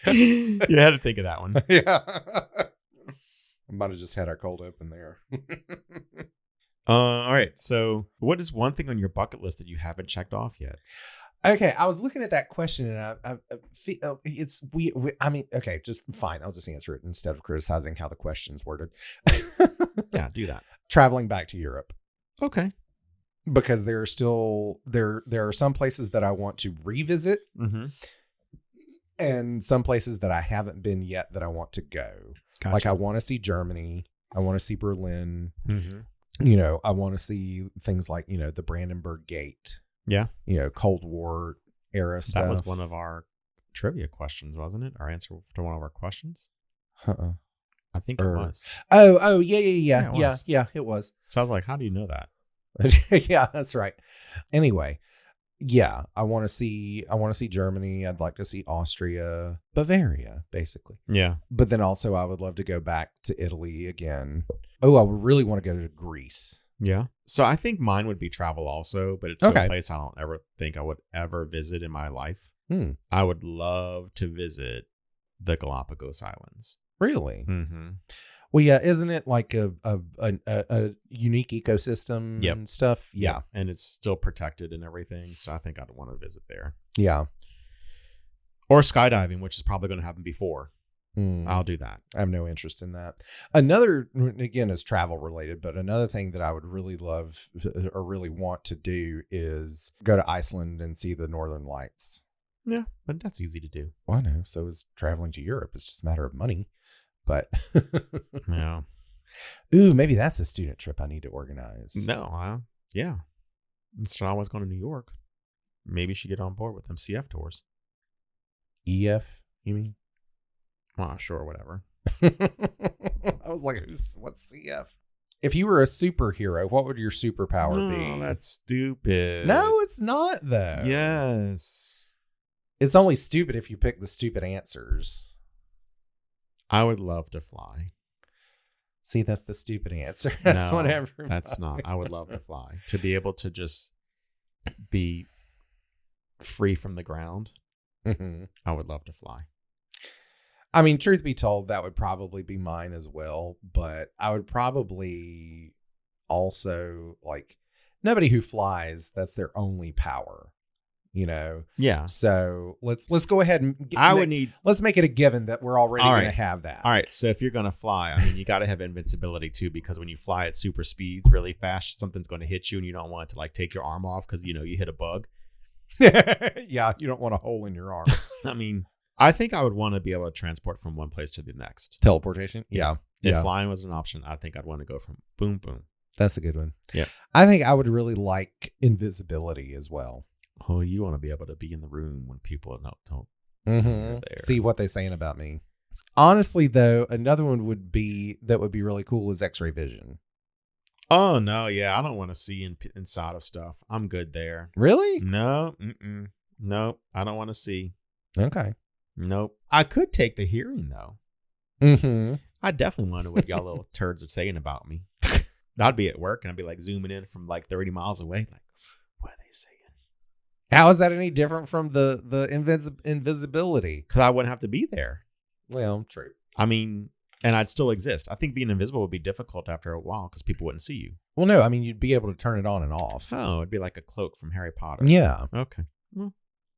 You had to think of that one. Yeah. I might have just had our cold open there. All right. So, what is one thing on your bucket list that you haven't checked off yet? Okay, I was looking at that question and I feel it's I mean, okay, just fine. I'll just answer it instead of criticizing how the question's worded. Yeah, do that. Traveling back to Europe. Okay. Because there are still there are some places that I want to revisit Mm-hmm. and some places that I haven't been yet that I want to go. Gotcha. Like I want to see Germany. I want to see Berlin. Mm-hmm. You know, I want to see things like, you know, the Brandenburg Gate. Yeah. You know, Cold War era stuff. That was one of our trivia questions, wasn't it? Our answer to one of our questions? Uh-uh. I think it was. Oh, yeah, it was. So I was like, how do you know that? Yeah, that's right. Anyway, yeah, I want to see Germany. I'd like to see Austria, Bavaria, basically. Yeah. But then also I would love to go back to Italy again. Oh, I would really want to go to Greece. Yeah. So I think mine would be travel also, but it's Okay. a place I don't ever think I would ever visit in my life. Hmm. I would love to visit the Galapagos Islands. Really? Mm-hmm. Well, yeah, isn't it like a unique ecosystem Yep. and stuff? Yeah. And it's still protected and everything. So I think I'd want to visit there. Yeah. Or skydiving, which is probably going to happen before. Hmm. I'll do that. I have no interest in that. Another, again, is travel related, but another thing that I would really love or really want to do is go to Iceland and see the Northern Lights. Yeah, but that's easy to do. Well, I know. So is traveling to Europe. It's just a matter of money. But Yeah. ooh, maybe that's a student trip I need to organize. No, yeah. Instead of always going to New York, maybe you should get on board with them CF tours. EF, you mean? Well, sure, whatever. I was like, what's CF? If you were a superhero, what would your superpower be? No, that's stupid. No, it's not, though. Yes. It's only stupid if you pick the stupid answers. I would love to fly. See, that's the stupid answer. That's No, what everybody... That's not. I would love to fly. To be able to just be free from the ground. Mhm. I would love to fly. I mean, truth be told, that would probably be mine as well. But I would probably also, like, nobody who flies, that's their only power, you know? Yeah. So let's go ahead and let's make it a given that we're already All going right. to have that. All right. So if you're going to fly, I mean, you got to have invincibility too, because when you fly at super speeds really fast, something's going to hit you and you don't want it to like take your arm off because, you know, you hit a bug. Yeah, you don't want a hole in your arm. I mean, I think I would want to be able to transport from one place to the next. Teleportation? Yeah. If flying was an option, I think I'd want to go from boom, boom. That's a good one. Yeah. I think I would really like invisibility as well. Oh, you want to be able to be in the room when people don't. Mm-hmm. There. See what they're saying about me. Honestly, though, another one would be really cool is X-ray vision. Oh, no. Yeah. I don't want to see inside of stuff. I'm good there. Really? No. Mm-mm. Nope. I don't want to see. Okay. Nope. I could take the hearing, though. Mm-hmm. I definitely wonder what y'all little turds are saying about me. I'd be at work and I'd be like zooming in from like 30 miles away. Like, what are they saying? How is that any different from the invisibility? Because I wouldn't have to be there. Well, true. I mean, And I'd still exist. I think being invisible would be difficult after a while because people wouldn't see you. Well, no, I mean, you'd be able to turn it on and off. Oh, it'd be like a cloak from Harry Potter. Yeah. Okay.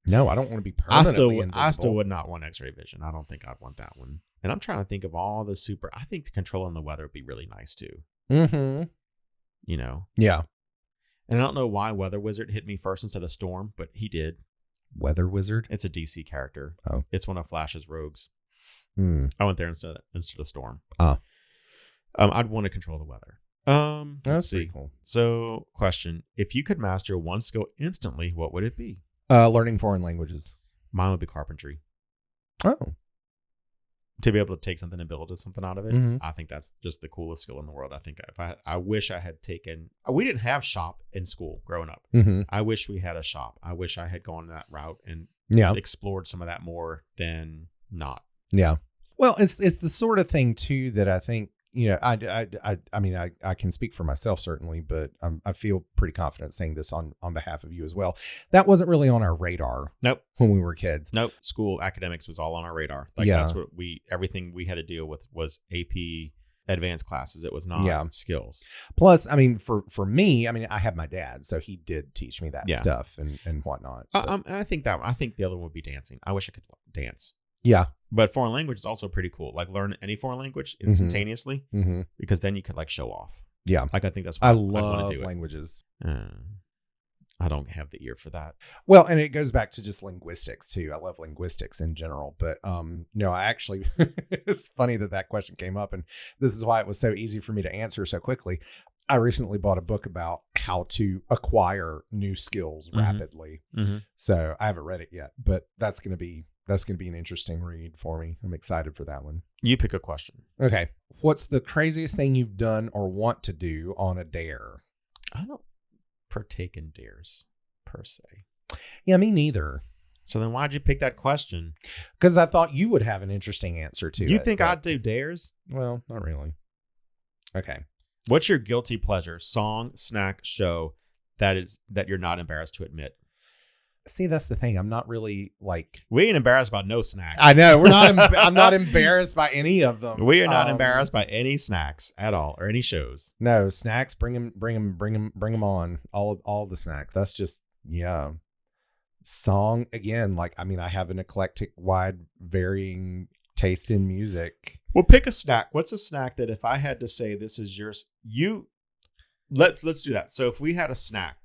No, I don't want to be I permanently invisible. still would not want X-ray vision. I don't think I'd want that one. And I'm trying to think of all the super. I think controlling the weather would be really nice too. Mm-hmm. You know. Yeah. And I don't know why Weather Wizard hit me first instead of Storm, but he did. Weather Wizard? It's a DC character. Oh. It's one of Flash's rogues. Hmm. I went there instead of Storm. Ah. I'd want to control the weather. Let's see. Cool. So, question: if you could master one skill instantly, what would it be? Learning foreign languages. Mine would be carpentry. Oh. To be able to take something and build something out of it, Mhm. I think that's just the coolest skill in the world. I think I wish I had taken. We didn't have shop in school growing up. Mm-hmm. I wish we had a shop. I wish I had gone that route and Yeah. explored some of that more than not. Yeah. Well, it's the sort of thing too that I think, you know, I mean, I can speak for myself certainly, but I feel pretty confident saying this on behalf of you as well. That wasn't really on our radar. Nope. When we were kids. Nope. School academics was all on our radar. Like Yeah. that's what everything we had to deal with was AP advanced classes. It was not skills. Plus, I mean, for me, I mean, I have my dad, so he did teach me that Yeah. stuff and whatnot. But, I think the other one would be dancing. I wish I could dance. yeah. But foreign language is also pretty cool. Like learn any foreign language instantaneously Mm-hmm. because then you could like show off. Yeah. Like I think that's I why I'd want love to do languages. it. I don't have the ear for that. Well, and it goes back to just linguistics too. I love linguistics in general, but no, I actually it's funny that question came up, and this is why it was so easy for me to answer so quickly. I recently bought a book about how to acquire new skills rapidly. Mm-hmm. So I haven't read it yet, but that's going to be an interesting read for me. I'm excited for that one. You pick a question. Okay. What's the craziest thing you've done or want to do on a dare? I don't partake in dares per se. Yeah, me neither. So then why'd you pick that question? Because I thought you would have an interesting answer to it. You think but- I'd do dares? Well, not really. Okay. What's your guilty pleasure, song, snack, show that you're not embarrassed to admit? See, that's the thing. I'm not really like. We ain't embarrassed about no snacks. I know we're not. I'm not embarrassed by any of them. We are not embarrassed by any snacks at all or any shows. No snacks. Bring them on. All the snacks. That's just Song again. Like I mean, I have an eclectic, wide, varying taste in music. Well, pick a snack. What's a snack that if I had to say this is yours, let's do that. So if we had a snack,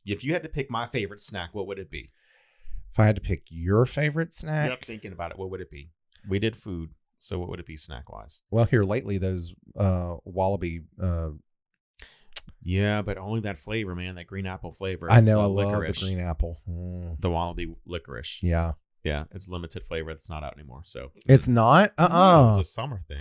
if you had to pick my favorite snack, what would it be? If I had to pick your favorite snack, Yep, thinking about it, what would it be? We did food, so what would it be snack wise? well, here lately those Wallaby. Yeah, but only that flavor, man. That green apple flavor. I know. I the love the licorice. green apple. Mm, The Wallaby licorice. yeah, Yeah, it's limited flavor. It's not out anymore. So it's not. it's a summer thing.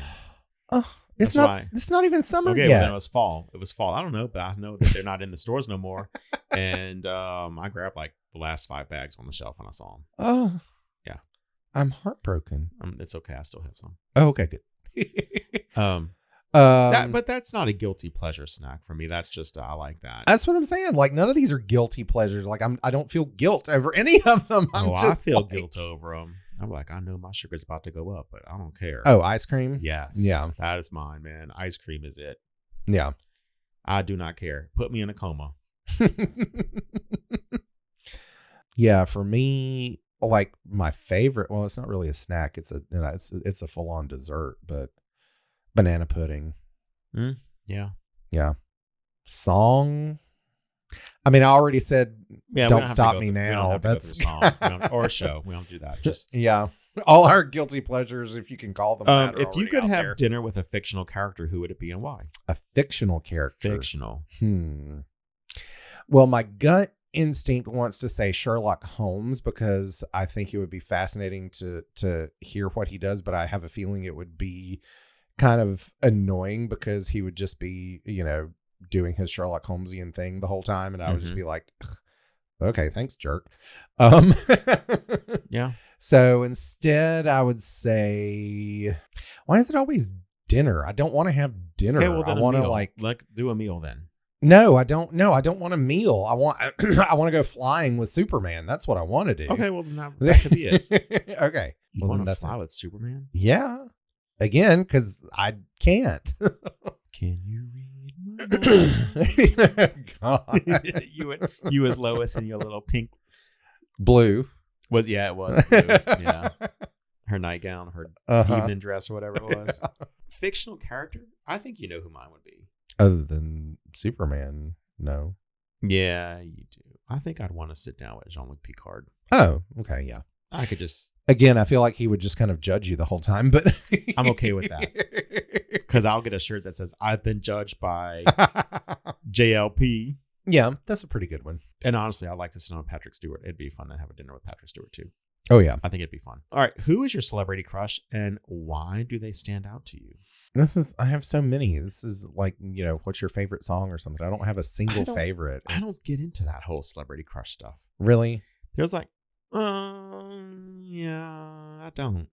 It's That's not. why. It's not even summer Okay, well yet. then it was fall. It was fall. I don't know, but I know that they're not in the stores no more. And I grabbed like the last 5 bags on the shelf when I saw them. Oh, Yeah. I'm heartbroken. It's okay. I still have some. Oh, okay, good. But that's not a guilty pleasure snack for me. That's just I like that. That's what I'm saying. Like none of these are guilty pleasures. Like I don't feel guilt over any of them. I feel guilt over them. I'm like, I know my sugar's about to go up, but I don't care. Oh, ice cream. Yes. Yeah. That is mine, man. Ice cream is it. Yeah. I do not care. Put me in a coma. Yeah, for me, like my favorite. Well, it's not really a snack. It's a full on dessert, but banana pudding. Yeah. Yeah. Song. I mean, I already said. Yeah. Don't stop me now. That's song or a show. We don't do that. Just yeah. All our guilty pleasures, if you can call them. That, are if you already could out have there. dinner with a fictional character, who would it be and why? A fictional character. Fictional. Well, my gut instinct wants to say Sherlock Holmes because I think it would be fascinating to hear what he does, but I have a feeling it would be kind of annoying because he would just be, doing his Sherlock Holmesian thing the whole time, and I would just be like, okay, thanks, jerk. Yeah. So instead, I would say, why is it always dinner? I don't want to have dinner. Okay, well, then I want to like do a meal then. No, I don't. No, I don't want a meal. I want to go flying with Superman. That's what I want to do. Okay, well that could be it. Okay. You Well, want then to fly with Superman? Yeah. again because I can't. Can you read my mind? God. you as Lois in your little pink Blue. it was blue. Yeah. Her nightgown, her evening dress or whatever it was. Fictional character? I think you know who mine would be. Other than Superman, no. Yeah, you do. I think I'd want to sit down with Jean-Luc Picard. Oh, okay, yeah. I could just... Again, I feel like he would just kind of judge you the whole time, but... I'm okay with that. Because I'll get a shirt that says, I've been judged by JLP. Yeah, that's a pretty good one. And honestly, I'd like to sit on Patrick Stewart. It'd be fun to have a dinner with Patrick Stewart, too. Oh, yeah. I think it'd be fun. All right. Who is your celebrity crush and why do they stand out to you? I have so many. This is like, what's your favorite song or something? I don't have a single favorite. I don't get into that whole celebrity crush stuff. Really? There's like, yeah, I don't.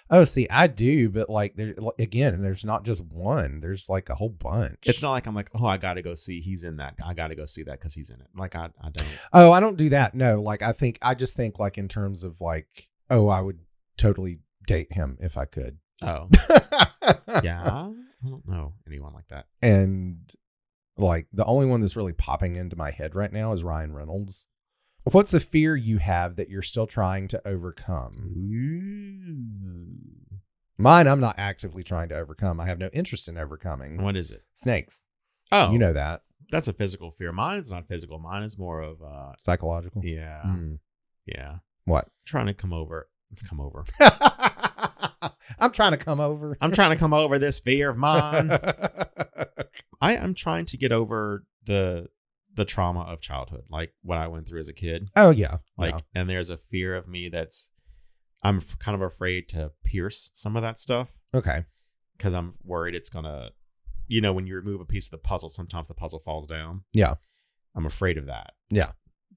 Oh, see, I do, but like, there's not just one. There's like a whole bunch. It's not like I'm like, oh, I got to go see. He's in that. I got to go see that because he's in it. Like, I don't. Oh, I don't do that. No, like, I just think like in terms of like, oh, I would totally date him if I could. Oh. Yeah. I don't know anyone like that. And like, the only one that's really popping into my head right now is Ryan Reynolds. What's a fear you have that you're still trying to overcome? Ooh. Mine, I'm not actively trying to overcome. I have no interest in overcoming. What is it? Snakes. Oh, you know that. That's a physical fear. Mine is not physical. Mine is more of psychological. Yeah. Yeah. What? Trying to come over. I'm trying to come over. I'm trying to come over this fear of mine. I'm trying to get over the trauma of childhood, like what I went through as a kid. Oh yeah. Like, and there's a fear of me I'm kind of afraid to pierce some of that stuff. Okay. Because I'm worried it's gonna, when you remove a piece of the puzzle, sometimes the puzzle falls down. Yeah. I'm afraid of that. Yeah.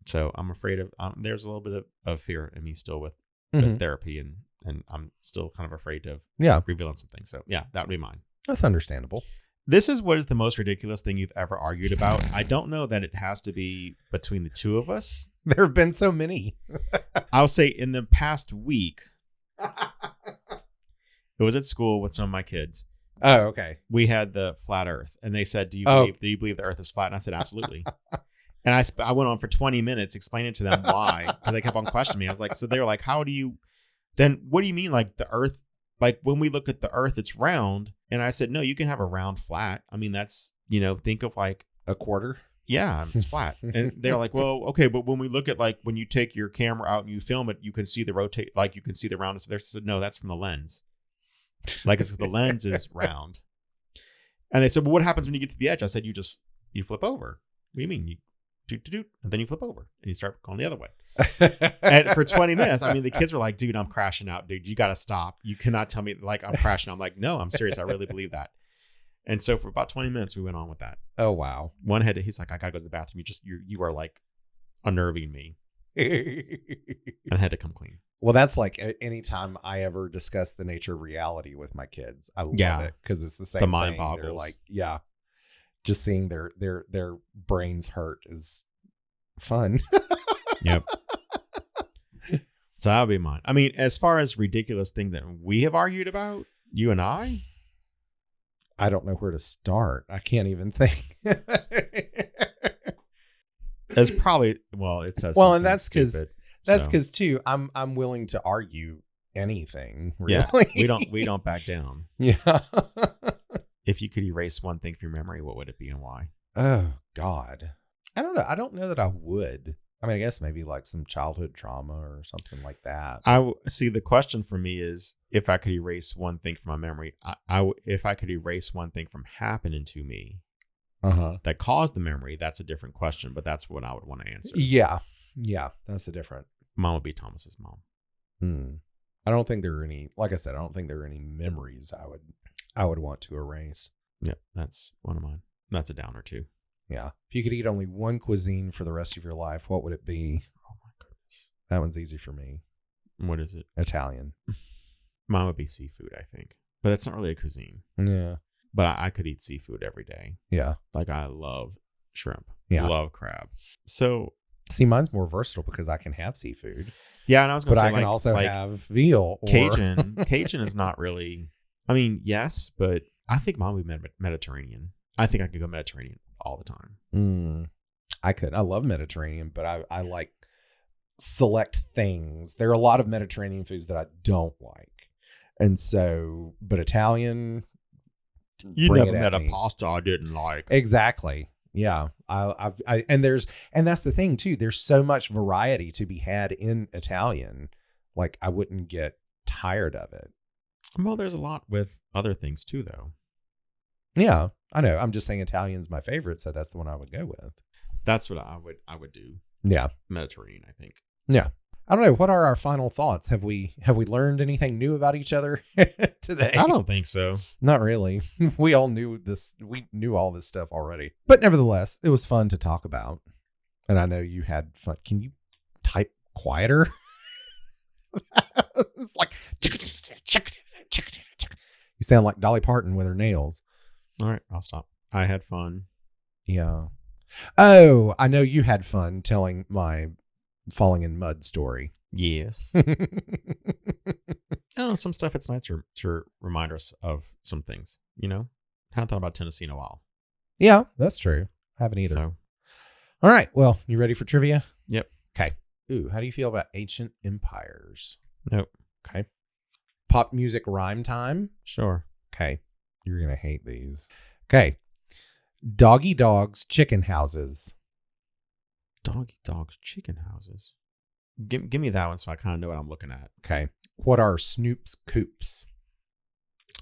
So I'm afraid of, there's a little bit of fear in me still with therapy and I'm still kind of afraid of revealing some things. So yeah, that would be mine. That's understandable. This is what is the most ridiculous thing you've ever argued about. I don't know that it has to be between the two of us. There have been so many. I'll say in the past week, it was at school with some of my kids. Oh, okay. We had the flat earth and they said, do you believe the earth is flat? And I said, absolutely. And I went on for 20 minutes explaining to them why, because they kept on questioning me. I was like, so they were like, what do you mean? Like the earth, like when we look at the earth, it's round. And I said, no, you can have a round flat. I mean, that's, think of like a quarter. Yeah, it's flat. And they're like, well, okay, but when we look at like when you take your camera out and you film it, you can see the rotate, like you can see the roundness. They said, no, that's from the lens. Like the lens is round. And they said, well, what happens when you get to the edge? I said, you flip over. What do you mean? You do, and then you flip over and you start going the other way. And for 20 minutes, I mean, the kids were like, dude, I'm crashing out, dude. You got to stop. You cannot tell me like I'm crashing. I'm like, no, I'm serious. I really believe that. And so for about 20 minutes, we went on with that. Oh, wow. He's like, I got to go to the bathroom. You are like unnerving me. And I had to come clean. Well, that's like anytime I ever discuss the nature of reality with my kids. I love it because it's the same the mind thing. boggles. They're like, yeah, just seeing their brains hurt is fun. Yep. So that'll be mine. I mean, as far as ridiculous thing that we have argued about, you and I don't know where to start. I can't even think. It's probably it says and that's because too. I'm willing to argue anything. Really. Yeah, we don't back down. Yeah. If you could erase one thing from your memory, what would it be and why? Oh God, I don't know. I don't know that I would. I mean, I guess maybe like some childhood trauma or something like that. I see. The question for me is, if I could erase one thing from my memory, if I could erase one thing from happening to me that caused the memory, that's a different question. But that's what I would want to answer. Yeah, that's the different. Mom would be Thomas's mom. I don't think there are any. Like I said, I don't think there are any memories I would want to erase. Yeah, that's one of mine. That's a downer too. Yeah. If you could eat only one cuisine for the rest of your life, what would it be? Oh my goodness. That one's easy for me. What is it? Italian. Mine would be seafood, I think. But that's not really a cuisine. Yeah. But I could eat seafood every day. Yeah. Like I love shrimp. Yeah. Love crab. So see, mine's more versatile because I can have seafood. Yeah, and I was going to say, I can also have veal. Cajun. Cajun is not really I mean, yes, but I think mine would be Mediterranean. I think I could go Mediterranean all the time. I could. I love Mediterranean, but I like select things. There are a lot of Mediterranean foods that I don't like. And so, but Italian, You bring never it at met a me. pasta I didn't like. Exactly. Yeah. And that's the thing too. There's so much variety to be had in Italian. Like I wouldn't get tired of it. Well, there's a lot with other things too, though. Yeah, I know. I'm just saying Italian's my favorite, so that's the one I would go with. That's what I would do. Yeah. Mediterranean, I think. Yeah. I don't know. What are our final thoughts? Have we learned anything new about each other today? I don't think so. Not really. We all knew this. We knew all this stuff already. But nevertheless, it was fun to talk about. And I know you had fun. Can you type quieter? It's like you sound like Dolly Parton with her nails. All right, I'll stop. I had fun. Yeah. Oh, I know you had fun telling my falling in mud story. Yes. Some stuff it's nice to remind us of some things, you know? Haven't thought about Tennessee in a while. Yeah, that's true. Haven't either. So, All right. Well, you ready for trivia? yep. Okay. Ooh, how do you feel about ancient empires? Nope. Okay. Pop music rhyme time. Sure. Okay. You're going to hate these. Okay. Doggy dogs, chicken houses. Doggy dogs, chicken houses. Give me that one so I kind of know what I'm looking at. Okay. What are Snoop's coops?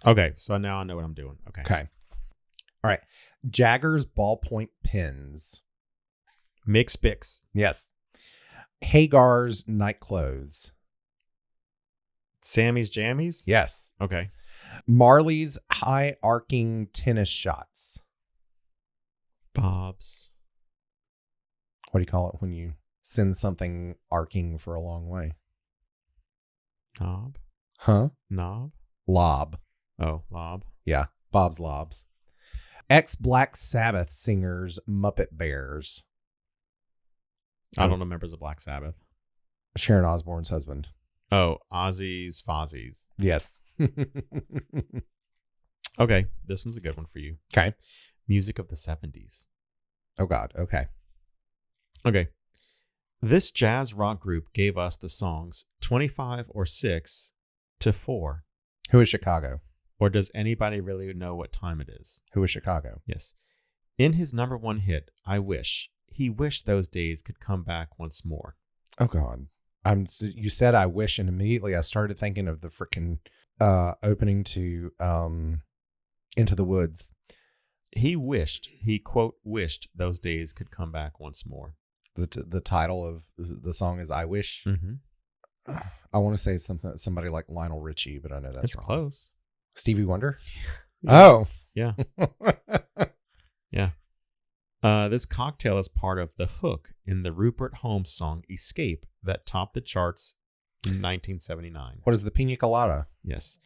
Okay, so now I know what I'm doing. Okay. Okay. All right. Jagger's ballpoint pens. Mix Bix. Yes. Hagar's night clothes. Sammy's Jammies? Yes. Okay. Marley's high arcing tennis shots. Bob's. What do you call it when you send something arcing for a long way? Knob. Huh? Knob. Lob. Oh, lob. Yeah. Bob's Lobs. Ex-Black Sabbath singers Muppet Bears. I don't know members of Black Sabbath. Sharon Osbourne's husband. Oh, Ozzy's Fozzies. Yes. Okay, this one's a good one for you. Okay. Music of the 70s. Oh, God. Okay. Okay. This jazz rock group gave us the songs 25 or 6 to 4. Who is Chicago? Or does anybody really know what time it is? Who is Chicago? Yes. In his number one hit, I Wish, he wished those days could come back once more. Oh, God. You said I wish, and immediately I started thinking of the freaking opening to Into the Woods. He wished, he quote, wished those days could come back once more. The title of the song is I Wish. Mm-hmm. I want to say somebody like Lionel Richie, but I know that's It's wrong. close. Stevie Wonder? Yeah. Oh. Yeah. Yeah. This cocktail is part of the hook in the Rupert Holmes song Escape that topped the charts in 1979. What is the pina colada? Yes.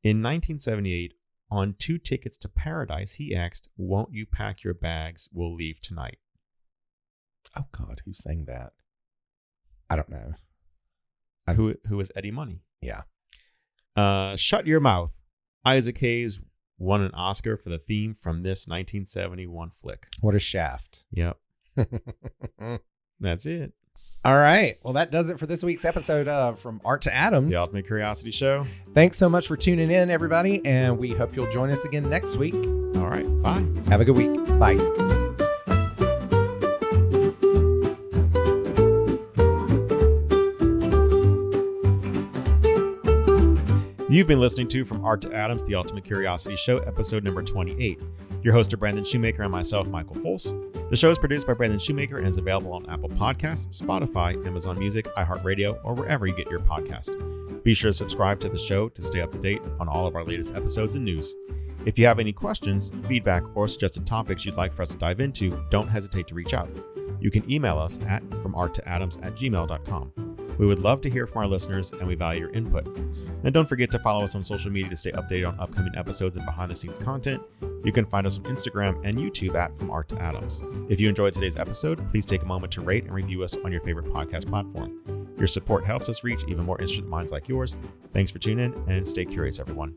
In 1978, on 2 Tickets to Paradise, he asked, "Won't you pack your bags? We'll leave tonight." Oh, God. Who sang that? I don't know. Who was Eddie Money? Yeah. Shut Your Mouth. Isaac Hayes won an Oscar for the theme from this 1971 flick. What is Shaft? Yep. That's it. All right. Well, that does it for this week's episode of From Art to Atoms. The Ultimate Curiosity Show. Thanks so much for tuning in, everybody. And we hope you'll join us again next week. All right. Bye. Have a good week. Bye. You've been listening to From Art to Atoms, The Ultimate Curiosity Show, episode number 28. Your hosts are Brandon Shoemaker and myself, Michael Fols. The show is produced by Brandon Shoemaker and is available on Apple Podcasts, Spotify, Amazon Music, iHeartRadio, or wherever you get your podcast. Be sure to subscribe to the show to stay up to date on all of our latest episodes and news. If you have any questions, feedback, or suggested topics you'd like for us to dive into, don't hesitate to reach out. You can email us at FromArtToAtoms@gmail.com. We would love to hear from our listeners, and we value your input. And don't forget to follow us on social media to stay updated on upcoming episodes and behind-the-scenes content. You can find us on Instagram and YouTube at From Art to Atoms. If you enjoyed today's episode, please take a moment to rate and review us on your favorite podcast platform. Your support helps us reach even more interested minds like yours. Thanks for tuning in, and stay curious, everyone.